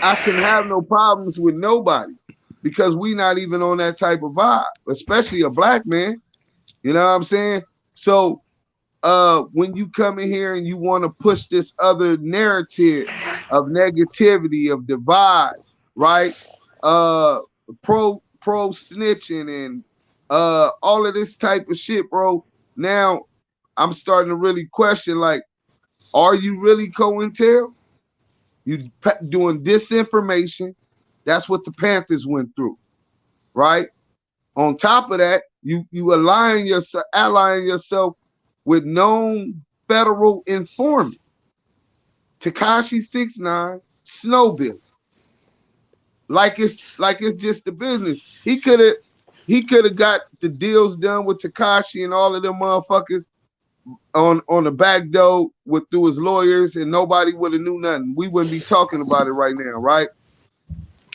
I shouldn't have no problems with nobody because we not even on that type of vibe, especially a black man. You know what I'm saying? So when you come in here and you want to push this other narrative of negativity, of divide, right? Pro snitching and all of this type of shit, bro. Now I'm starting to really question, like, are you really COINTEL? You doing disinformation? That's what the Panthers went through, right? On top of that, you allying yourself with known federal informant, Tekashi 6ix9ine, Snowbill. Like it's just the business. He could have got the deals done with Tekashi and all of them motherfuckers on the back door through his lawyers, and nobody would have knew nothing. We wouldn't be talking about it right now, right?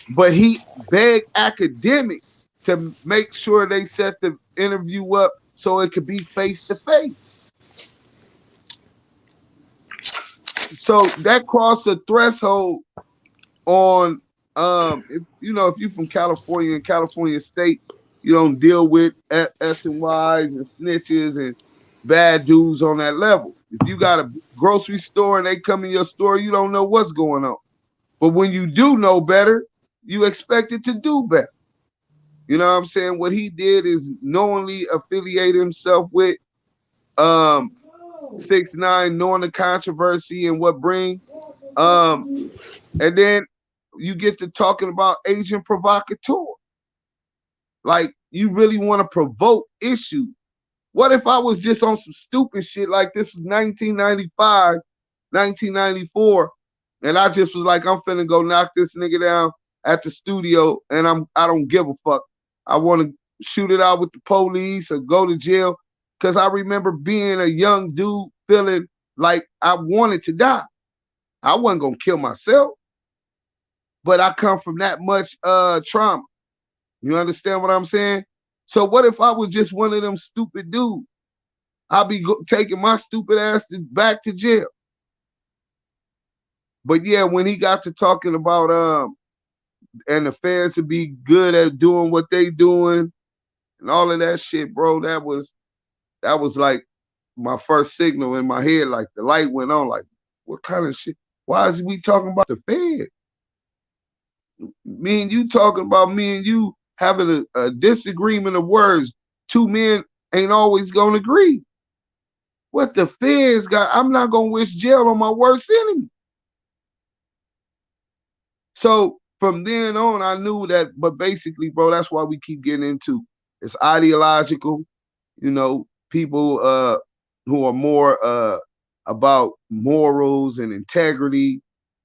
But he begged academics to make sure they set the interview up so it could be face to face. So that crossed a threshold on if you're from California and California State, you don't deal with S and Y's and snitches and bad dudes on that level. If you got a grocery store and they come in your store, you don't know what's going on. But when you do know better, you expect it to do better. You know what I'm saying? What he did is knowingly affiliate himself with 6ix9ine, knowing the controversy and what bring. And then you get to talking about agent provocateur. Like, you really want to provoke issues. What if I was just on some stupid shit like this was 1995, 1994, and I just was like, I'm finna go knock this nigga down at the studio, and I don't give a fuck. I want to shoot it out with the police or go to jail, because I remember being a young dude feeling like I wanted to die. I wasn't gonna kill myself, but I come from that much trauma. You understand what I'm saying? So what if I was just one of them stupid dudes? I'll be taking my stupid ass back to jail. But yeah, when he got to talking about and the feds would be good at doing what they doing and all of that shit, bro, that was like my first signal in my head. Like the light went on. Like, what kind of shit? Why is we talking about the feds? Me and you talking about me and you having a disagreement of words. Two men ain't always gonna agree. What the feds got, I'm not gonna wish jail on my worst enemy. So from then on, I knew that, but basically, bro, that's why we keep getting into it's ideological, you know, people who are more about morals and integrity,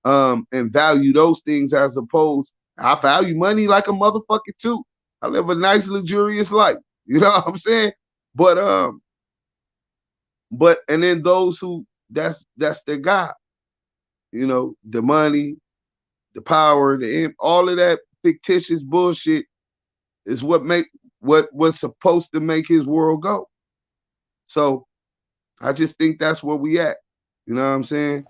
and value those things as opposed, I value money like a motherfucker too. I live a nice, luxurious life. You know what I'm saying? But and then those who that's their God. You know, the money, the power, all of that fictitious bullshit is what's supposed to make his world go. So I just think that's where we at. You know what I'm saying?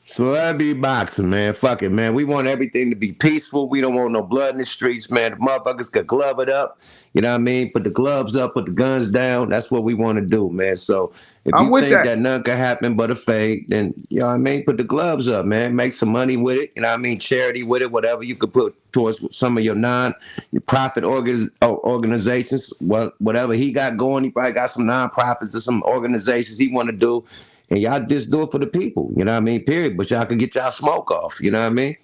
So that'd be boxing, man. Fuck it, man. We want everything to be peaceful. We don't want no blood in the streets, man. The motherfuckers could glove it up. You know what I mean? Put the gloves up, put the guns down. That's what we want to do, man. So if I'm you with think that. that nothing can happen but a fake, then, you know what I mean? Put the gloves up, man. Make some money with it. You know what I mean? Charity with it, whatever you could put towards some of your non-profit organizations, whatever he got going. He probably got some non-profits or some organizations he want to do. And y'all just do it for the people, you know what I mean? Period. But y'all can get y'all smoke off, you know what I mean?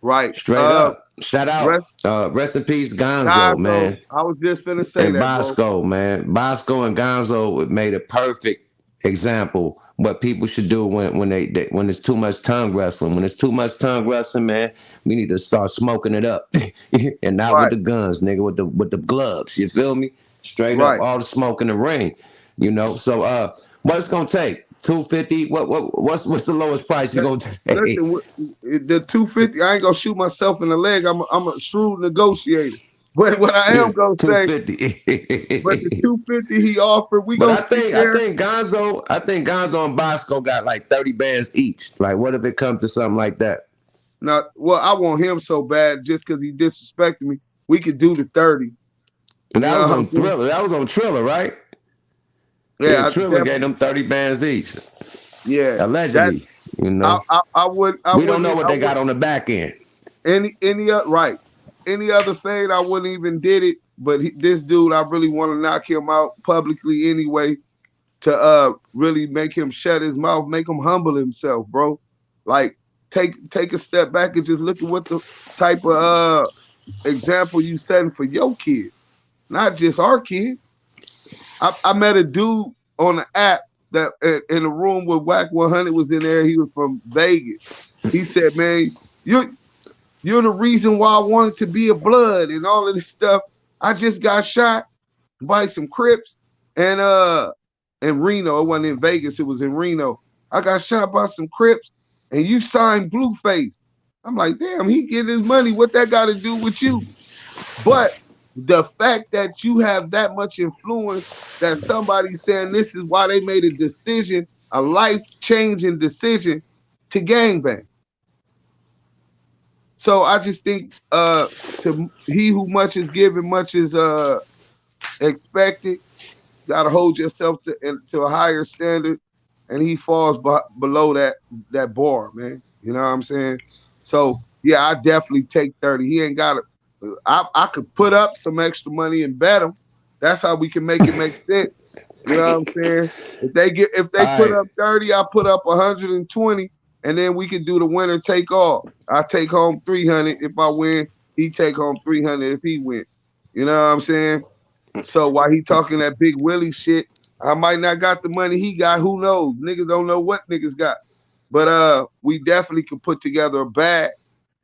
Right. Straight up. Shout Rest, out, rest in peace, Gonzo, Gonzo, man. I was just finna say And that, bro. Bosco, man. Bosco and Gonzo made a perfect example what people should do when it's too much tongue wrestling. When it's too much tongue wrestling, man, we need to start smoking it up. And not with Right, the guns, nigga, with the gloves. You feel me? Straight up, right. all the smoke in the ring. You know. So what it's gonna take? 250? What's the lowest price you That- gonna take? Listen, the 250, I ain't gonna shoot myself in the leg. I'm a shrewd negotiator. But what I Yeah, am gonna say, but the 250. 250 he offered, we But gonna I stick think I there. think Gonzo and Bosco got like 30 bands each. Like, what if it comes to something like that? Now, well, I want him so bad just because he disrespected me. We could do the 30. And You that know was what I'm on saying? Thriller. That was on Triller, right? Yeah, Yeah, I Triller gave definitely. them 30 bands each. Yeah, that Allegedly, you I know. I, I would I We don't know wouldn't what I they would got on the back end. any other right. Any other fade, I wouldn't even did it. But this dude, I really want to knock him out publicly anyway, to really make him shut his mouth, make him humble himself, bro. Like take a step back and just look at what the type of example you setting for your kid, not just our kid. I met a dude on the app that in a room where WACK 100 was in there. He was from Vegas. He said, "Man, you're the reason why I wanted to be a blood and all of this stuff. I just got shot by some Crips and in Reno. It wasn't in Vegas, it was in Reno. I got shot by some Crips and you signed Blueface." I'm like, damn, he getting his money. What that got to do with you? But the fact that you have that much influence that somebody's saying this is why they made a decision, a life-changing decision to gangbang. So I just think to he who much is given, much is expected. Gotta hold yourself to a higher standard, and he falls below that bar, man. You know what I'm saying? So yeah, I definitely take 30. He ain't got it. I could put up some extra money and bet him. That's how we can make it make sense. You know what I'm saying? If they All put right. up 30, I put up 120, and then we can do the winner take all. I take home 300 if I win. He take home 300 if he win. You know what I'm saying? So while he talking that big Willie shit, I might not got the money he got. Who knows? Niggas don't know what niggas got. But we definitely can put together a bag.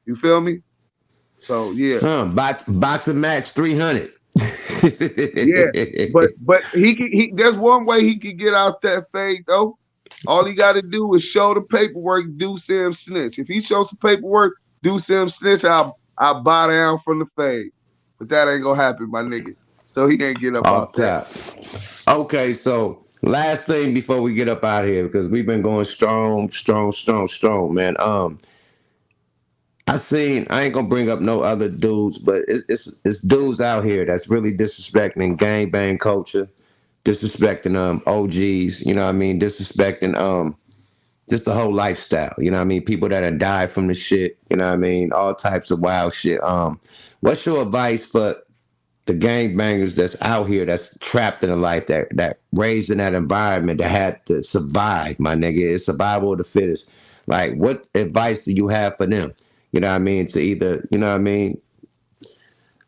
You feel me? So yeah. Boxing match 300. Yeah. But he there's one way he could get out that fade though. All he gotta do is show the paperwork, DUCE him snitch. If he shows some paperwork, DUCE him snitch, I'll buy down from the fade. But that ain't gonna happen, my nigga. So he ain't get up Off off that. top. Okay, so last thing before we get up out of here, because we've been going strong, man. I ain't gonna bring up no other dudes, but it's dudes out here that's really disrespecting gangbang culture, disrespecting OGs, you know what I mean, disrespecting just the whole lifestyle, you know what I mean, people that have died from the shit, you know what I mean, all types of wild shit. What's your advice for the gangbangers that's out here, that's trapped in a life, that raised in that environment, that had to survive, my nigga? It's survival of the fittest. Like, what advice do you have for them? You know what I mean? To either, you know what I mean,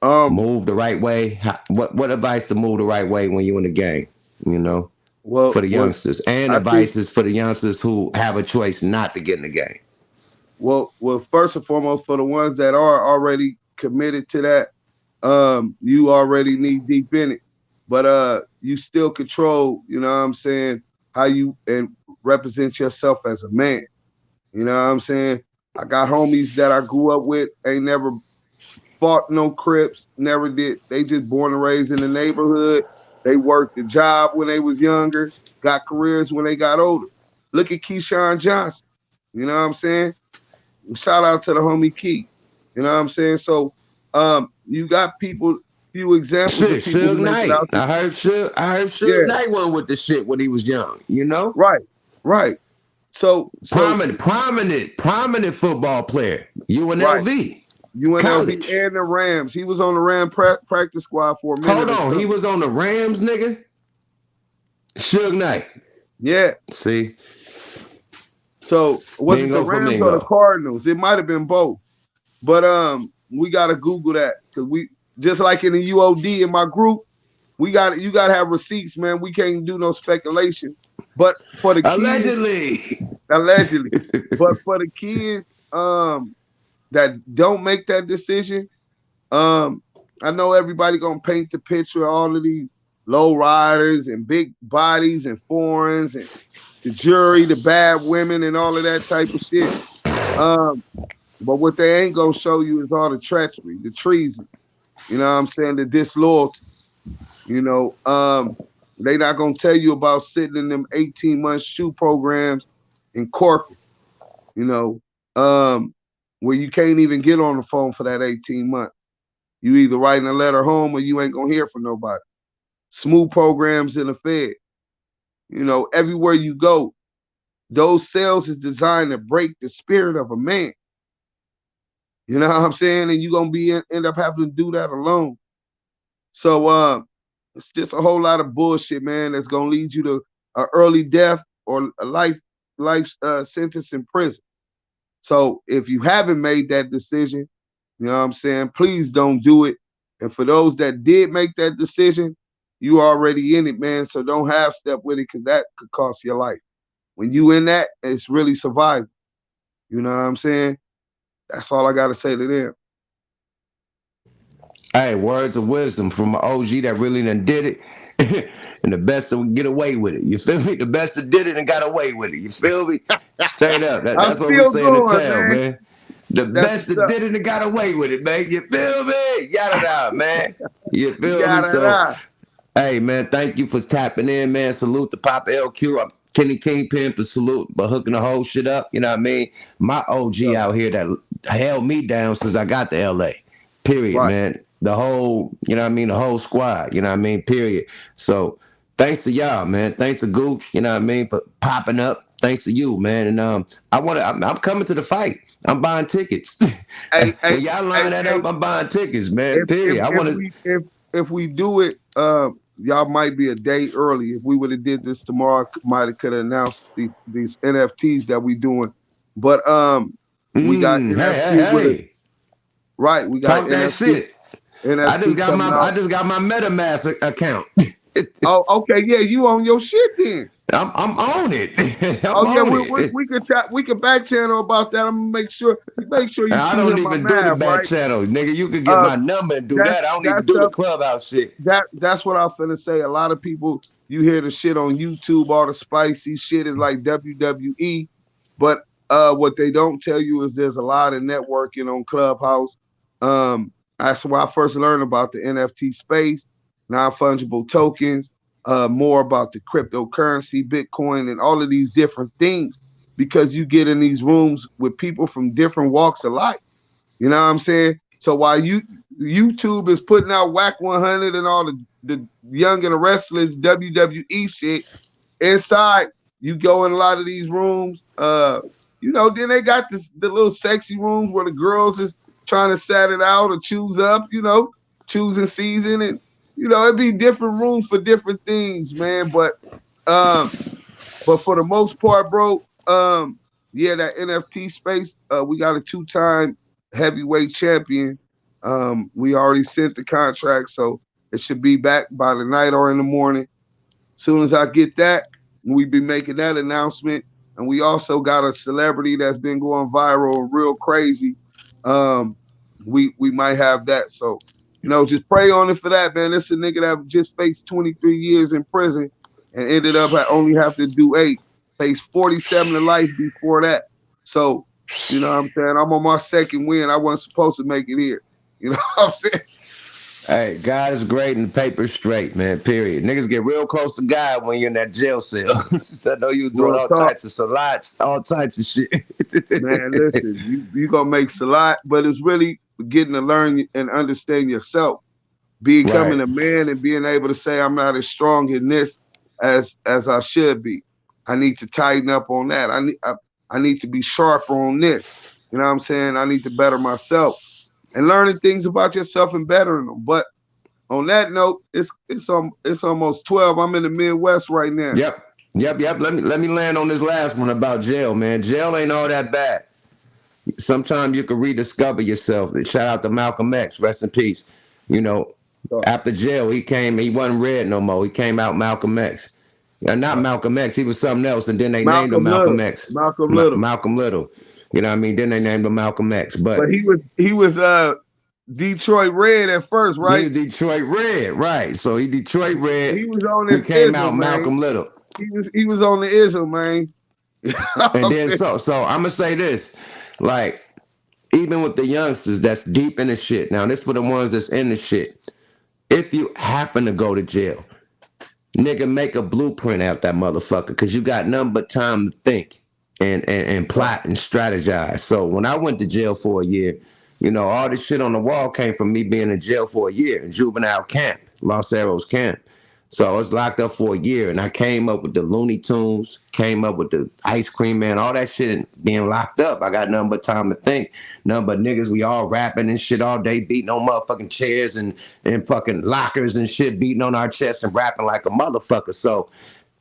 move the right way. What advice to move the right way when you in the gang? You know, for the youngsters, and advices for the youngsters who have a choice not to get in the gang. Well, first and foremost, for the ones that are already committed to that, you already knee deep in it. But you still control, you know what I'm saying, how you and represent yourself as a man. You know what I'm saying? I got homies that I grew up with, ain't never fought no Crips, never did. They just born and raised in the neighborhood. They worked the job when they was younger, got careers when they got older. Look at Keyshawn Johnson. You know what I'm saying? Shout out to the homie Key. You know what I'm saying? So you got few examples of people Suge who make it Knight. out there. I heard Suge Knight won with the shit when he was young, you know? Right. So prominent football player. UNLV. Right. UNLV College. and the Rams. He was on the Ram practice squad for a minute. Hold on, he was on the Rams, nigga? Suge Knight. Yeah. See? So was it the Rams or the Cardinals? It might have been both. But we gotta Google that, because we, just like in the UOD in my group, you gotta have receipts, man. We can't do no speculation. But for the allegedly, but for the kids that don't make that decision, I know everybody gonna paint the picture of all of these low riders and big bodies and foreigns and the jury, the bad women, and all of that type of shit. But what they ain't gonna show you is all the treachery, the treason. You know what I'm saying? The disloyalty. You know, they not gonna tell you about sitting in them 18-month shoe programs in corporate. You know, where you can't even get on the phone for that 18 months. You either writing a letter home or you ain't gonna hear from nobody. Smooth programs in the Fed. You know, everywhere you go, those cells is designed to break the spirit of a man. You know what I'm saying? And you're gonna end up having to do that alone. So it's just a whole lot of bullshit, man, that's gonna lead you to an early death or a life sentence in prison. So if you haven't made that decision, you know what I'm saying, please don't do it. And for those that did make that decision, you already in it, man. So don't half step with it, because that could cost your life. When you in that, it's really survival. You know what I'm saying? That's all I got to say to them. Hey, words of wisdom from an OG that really done did it. And the best that would get away with it. You feel me? The best that did it and got away with it. You feel me? Straight up. That's what we say in the town, man. The best that did it and got away with it, man. You feel me? Yada da, man. You feel me? So, hey, man, thank you for tapping in, man. Salute to Pop LQ. I'm Kenny Kingpin for salute, but hooking the whole shit up. You know what I mean? My OG out here that held me down since I got to LA. Period, man. The whole, you know what I mean? The whole squad, you know what I mean? Period. So thanks to y'all, man. Thanks to Gooch, you know what I mean? For popping up. Thanks to you, man. And I'm coming to the fight. I'm buying tickets. When y'all line that up, I'm buying tickets, man. Period. If we do it, y'all might be a day early. If we would have did this tomorrow, could have announced these NFTs that we doing. But we got NFTs with it. Right, we got talk that shit. I just got my MetaMask account. Oh, okay, yeah, you on your shit then. I'm on it. I'm Oh yeah, on it. we could back channel about that. I'm gonna make sure you I feed don't him my even do the math, back right? channel, nigga. You could get Uh, my number and do that's that. I don't even that's do the up. Clubhouse shit. That's what I was finna say. A lot of people, you hear the shit on YouTube, all the spicy shit is like WWE, but what they don't tell you is there's a lot of networking on Clubhouse. That's why I first learned about the NFT space, non-fungible tokens, more about the cryptocurrency, Bitcoin, and all of these different things, because you get in these rooms with people from different walks of life. You know what I'm saying? So while YouTube is putting out WACK 100 and all the young and the restless WWE shit, inside you go in a lot of these rooms. Then they got the little sexy rooms where the girls is trying to set it out or choose up, choosing season, and it'd be different rooms for different things, man. But for the most part, bro, yeah, that NFT space, we got a 2-time heavyweight champion. We already sent the contract, so it should be back by the night or in the morning. Soon as I get that, we be making that announcement. And we also got a celebrity that's been going viral, real crazy. We might have that. So, just pray on it for that, man. This is a nigga that just faced 23 years in prison and ended up only have to do 8. Faced 47 to life before that. So, you know what I'm saying? I'm on my second win. I wasn't supposed to make it here. You know what I'm saying? Hey, God is great and the paper's straight, man, period. Niggas get real close to God when you're in that jail cell. I know you was doing Real all talk. types of salats, all types of shit. Man, listen, you gonna make a lot, but it's really getting to learn and understand yourself, becoming Right. a man and being able to say I'm not as strong in this as I should be. I need to tighten up on that. I need to be sharper on this. You know what I'm saying? I need to better myself and learning things about yourself and bettering them. But on that note, it's almost 12. I'm in the Midwest right now. Yep. Let me land on this last one about jail, man. Jail ain't all that bad. Sometimes you can rediscover yourself. Shout out to Malcolm X, rest in peace. After jail, he wasn't red no more. He came out Malcolm X. Not Malcolm X, he was something else, and then they named him Malcolm Malcolm Little. X. Malcolm Little. Malcolm Little. You know what I mean? Then they named him Malcolm X. But he was Detroit Red at first, he right? was Detroit Red, right? So he Detroit Red. He was on He his came ism, out man. Malcolm Little. He was on the ism, man. And then so I'm gonna say this, like, even with the youngsters that's deep in the shit. Now, this for the ones that's in the shit. If you happen to go to jail, nigga, make a blueprint out that motherfucker, because you got nothing but time to think and plot and strategize. So when I went to jail for a year, all this shit on the wall came from me being in jail for a year in juvenile camp, Los Arrows camp. So I was locked up for a year, and I came up with the Looney Tunes, came up with the Ice Cream Man, all that shit. And being locked up, I got nothing but time to think. Nothing but niggas, we all rapping and shit all day, beating on motherfucking chairs and fucking lockers and shit, beating on our chests and rapping like a motherfucker. So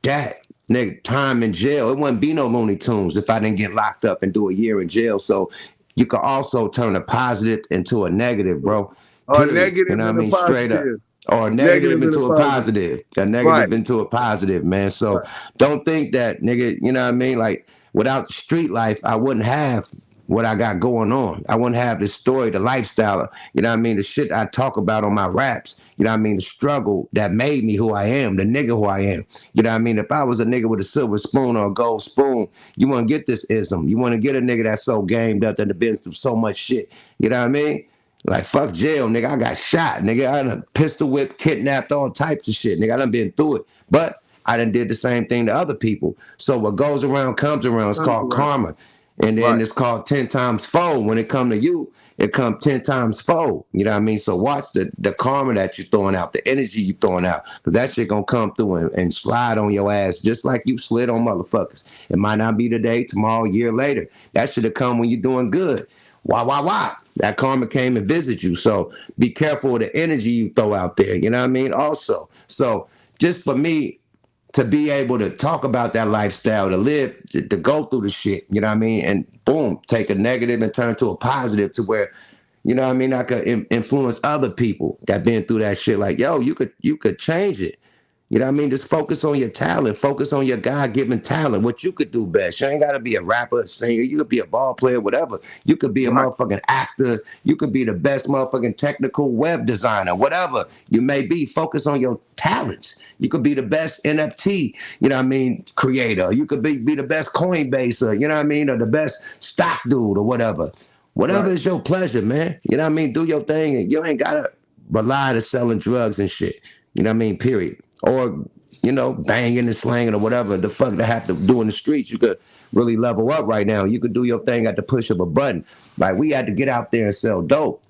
that nigga time in jail, it wouldn't be no Looney Tunes if I didn't get locked up and do a year in jail. So you could also turn a positive into a negative, bro. Or Period. negative You know what I and a mean? Straight up. positive. Or negative into a positive. A negative into a positive, man. So don't think that, nigga, you know what I mean? Like, without street life, I wouldn't have what I got going on. I wouldn't have the story, the lifestyle, you know what I mean? The shit I talk about on my raps, you know what I mean? The struggle that made me who I am, the nigga who I am. You know what I mean? If I was a nigga with a silver spoon or a gold spoon, you want to get this ism. You want to get a nigga that's so gamed up that have been through so much shit. You know what I mean? Like, fuck jail, nigga. I got shot, nigga. I done pistol whipped, kidnapped, all types of shit, nigga. I done been through it. But I done did the same thing to other people. So what goes around comes around. It's called karma. And then it's called 10 times fold. When it come to you, it come 10 times fold. You know what I mean? So watch the karma that you're throwing out, the energy you throwing out, because that shit gonna come through and slide on your ass just like you slid on motherfuckers. It might not be today, tomorrow, a year later. That should have come when you're doing good. Why? That karma came and visit you. So be careful of the energy you throw out there. You know what I mean? Also, so just for me to be able to talk about that lifestyle, to live, to go through the shit, you know what I mean? And boom, take a negative and turn to a positive to where, you know what I mean, I could influence other people that been through that shit. Like, yo, you could change it. You know what I mean? Just focus on your talent. Focus on your God-given talent. What you could do best. You ain't got to be a rapper, a singer. You could be a ball player, whatever. You could be a Right. motherfucking actor. You could be the best motherfucking technical web designer, whatever you may be. Focus on your talents. You could be the best NFT, you know what I mean, creator. You could be the best Coinbaser, you know what I mean, or the best stock dude or whatever. Whatever is your pleasure, man. You know what I mean? Do your thing. And you ain't got to rely on selling drugs and shit. You know what I mean? Period. Or, you know, banging and slanging or whatever the fuck they have to do in the streets. You could really level up right now. You could do your thing at the push of a button. Like, we had to get out there and sell dope.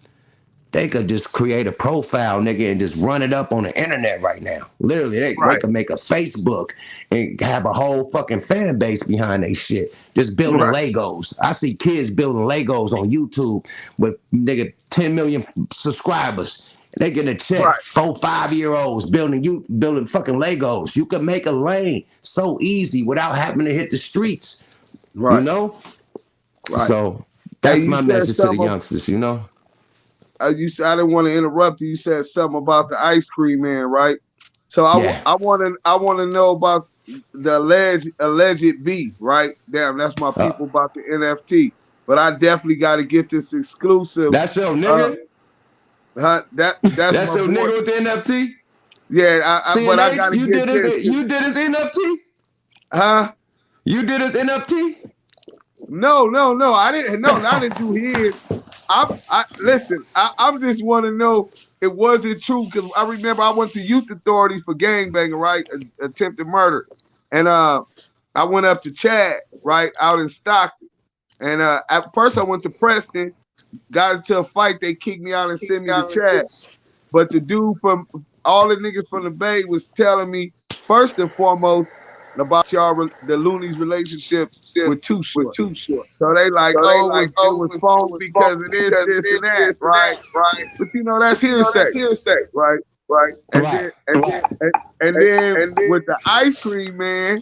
They could just create a profile, nigga, and just run it up on the internet right now. Literally, they could make a Facebook and have a whole fucking fan base behind they shit. Just building Legos. I see kids building Legos on YouTube with, nigga, 10 million subscribers. They getting a check. 4-5-year-olds building fucking Legos. You could make a lane so easy without having to hit the streets. You know? So that's my message to the youngsters, you know? You said, I didn't want to interrupt you. You said something about the ice cream man, right? So I want to know about the alleged beef, right? Damn, that's my people about the NFT. But I definitely got to get this exclusive. That's your nigga. That's your nigga with the NFT. Yeah, but I gotta you did his NFT. Huh? You did his NFT. No, I didn't. No, I didn't do his. Listen. I just want to know it wasn't true because I remember I went to youth authorities for gangbanging, right? Attempted murder, and I went up to Chad, right, out in Stockton, and at first I went to Preston, got into a fight. They kicked me out and sent me to Chad, but the dude from all the niggas from the Bay was telling me first and foremost about the Looney's relationship with Too Short. So they like, it was phone because of this and that, right? But you know, that's hearsay, right? And then with the ice cream man,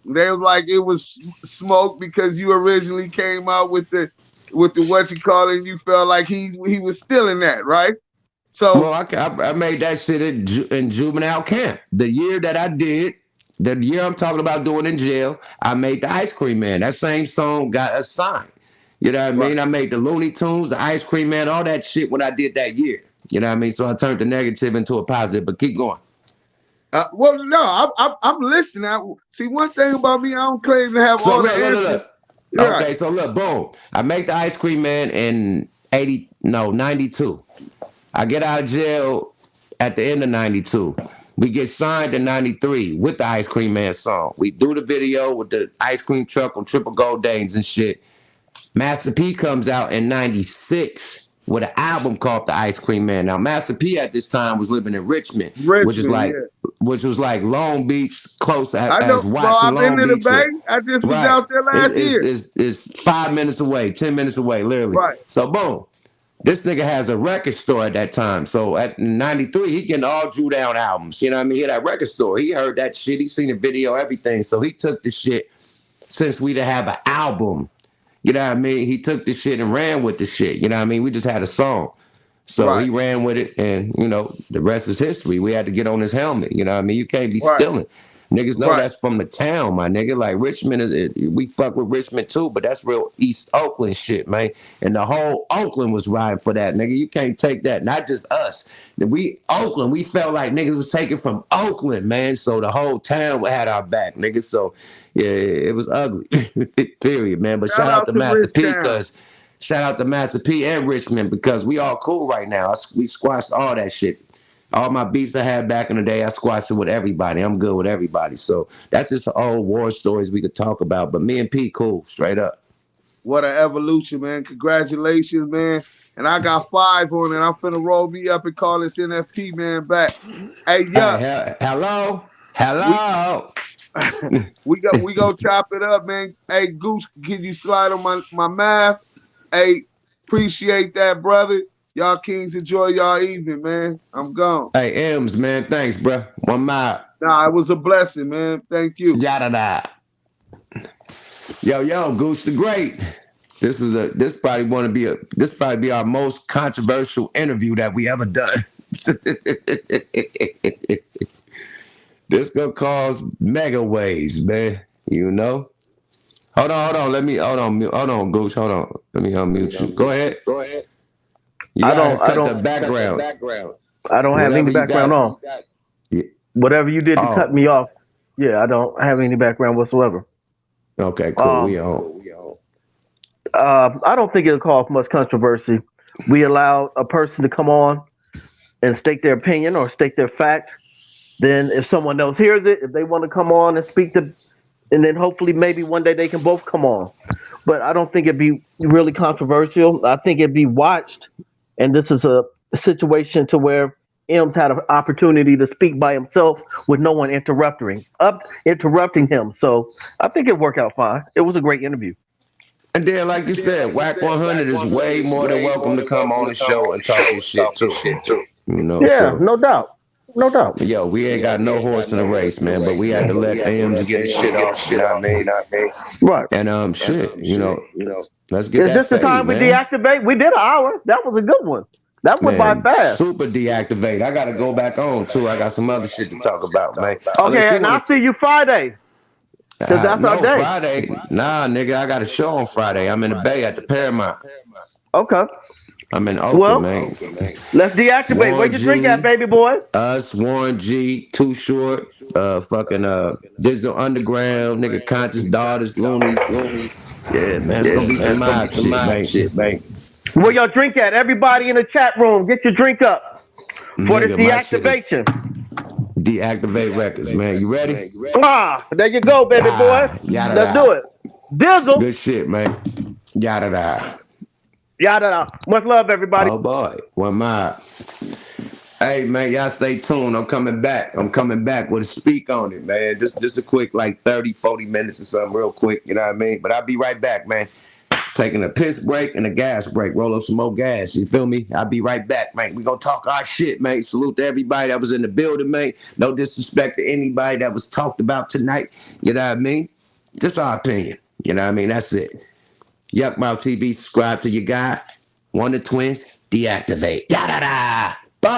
they was like it was smoke because you originally came out with the what you call it, and you felt like he was stealing that, right? So well, I made that shit in juvenile camp. The year that I did. The year I'm talking about doing in jail, I made the Ice Cream Man. That same song got assigned. You know what I mean? I made the Looney Tunes, the Ice Cream Man, all that shit when I did that year. You know what I mean? So I turned the negative into a positive, but keep going. Well, no, I'm listening. See, one thing about me, I don't claim to have all the answers. Look. Okay, so look, boom. I make the Ice Cream Man in 92. I get out of jail at the end of 92. We get signed in 93 with the Ice Cream Man song. We do the video with the ice cream truck on Triple Gold Danes and shit. Master P comes out in 96 with an album called The Ice Cream Man. Now, Master P at this time was living in Richmond, which was like Long Beach, close as watching Long Beach. Bay. I just was out there last year. It's 5 minutes away, 10 minutes away, literally. Right. So, boom. This nigga has a record store at that time. So at 93, he getting all Drew Down albums. You know what I mean? He had that record store. He heard that shit. He seen the video, everything. So he took the shit since we didn't have an album. You know what I mean? He took the shit and ran with the shit. You know what I mean? We just had a song. So he ran with it, and, you know, the rest is history. We had to get on his helmet. You know what I mean? You can't be stealing. Niggas know that's from the town, my nigga. Like, Richmond, we fuck with Richmond too, but that's real East Oakland shit, man. And the whole Oakland was riding for that, nigga. You can't take that. Not just us. We felt like niggas was taken from Oakland, man. So the whole town had our back, nigga. So, yeah, it was ugly. Period, man. But shout out to Master P, shout out to Master P and Richmond, because we all cool right now. We squashed all that shit. All my beefs I had back in the day, I squashed it with everybody. I'm good with everybody. So that's just old war stories we could talk about. But me and P, cool, straight up. What an evolution, man. Congratulations, man. And I got 5 on it. I'm finna roll me up and call this NFT man back. Hey, yeah. Hello. we go chop it up, man. Hey, Goose, can you slide on my math? Hey, appreciate that, brother. Y'all kings, enjoy y'all evening, man. I'm gone. Hey, M's, man. Thanks, bro. One mile. Nah, it was a blessing, man. Thank you. Yada. Yo, Goose the Great. This probably be our most controversial interview that we ever done. This gonna cause mega waves, man. You know. Hold on. Hold on, Gooch. Hold on. Let me unmute you. Go ahead. You gotta cut the background. I don't have any background on. Yeah. Whatever you did to cut me off, yeah, I don't have any background whatsoever. Okay, cool. We on. I don't think it'll cause much controversy. We allow a person to come on and state their opinion or state their fact. Then, if someone else hears it, if they want to come on and speak to, and then hopefully maybe one day they can both come on. But I don't think it'd be really controversial. I think it'd be watched, and this is a situation to where M's had an opportunity to speak by himself with no one interrupting him. So I think it worked out fine. It was a great interview. And then, like you said, WACK 100 is way more than welcome to come on the show and talk his shit too. You know, Yeah, so. no doubt. No doubt. Yo, we ain't got no horse in the race, man, but we had to let Ames get his shit off, you know what I mean? Right. And shit, you know, let's get Is that this the fade, time we man. deactivate? We did an hour. That was a good one. That went by fast. Super deactivate. I gotta go back on too. I got some other shit to talk about, man. Okay, and I'll see you Friday. Because that's our day. Friday. Nah, nigga, I got a show on Friday. I'm in the Bay at the Paramount. Okay. I'm in Oakland, man. Let's deactivate. Warren Where you G, drink at, baby boy? Us, Warren G, Too Short, fucking Digital Underground, nigga, Conscious Daughters, Loonies. Yeah, man, it's gonna be some mob shit, man. Where y'all drink at? Everybody in the chat room, get your drink up for this deactivation. Deactivate Records, man. You ready? There you go, baby boy. Let's do it. Dizzle. Good shit, man. Yada. Much love, everybody. Oh boy, one mob. Hey man, y'all stay tuned. I'm coming back with a speak on it, man. Just a quick like 30-40 minutes or something real quick, you know what I mean? But I'll be right back, man. Taking a piss break and a gas break. Roll up some more gas, you feel me? I'll be right back, man. We gonna talk our shit, man. Salute to everybody that was in the building, man. No disrespect to anybody that was talked about tonight, you know what I mean? Just our opinion, you know what I mean? That's it. Yuck Mouth TV, subscribe to your guy. One of the Twinz, deactivate. Yada da.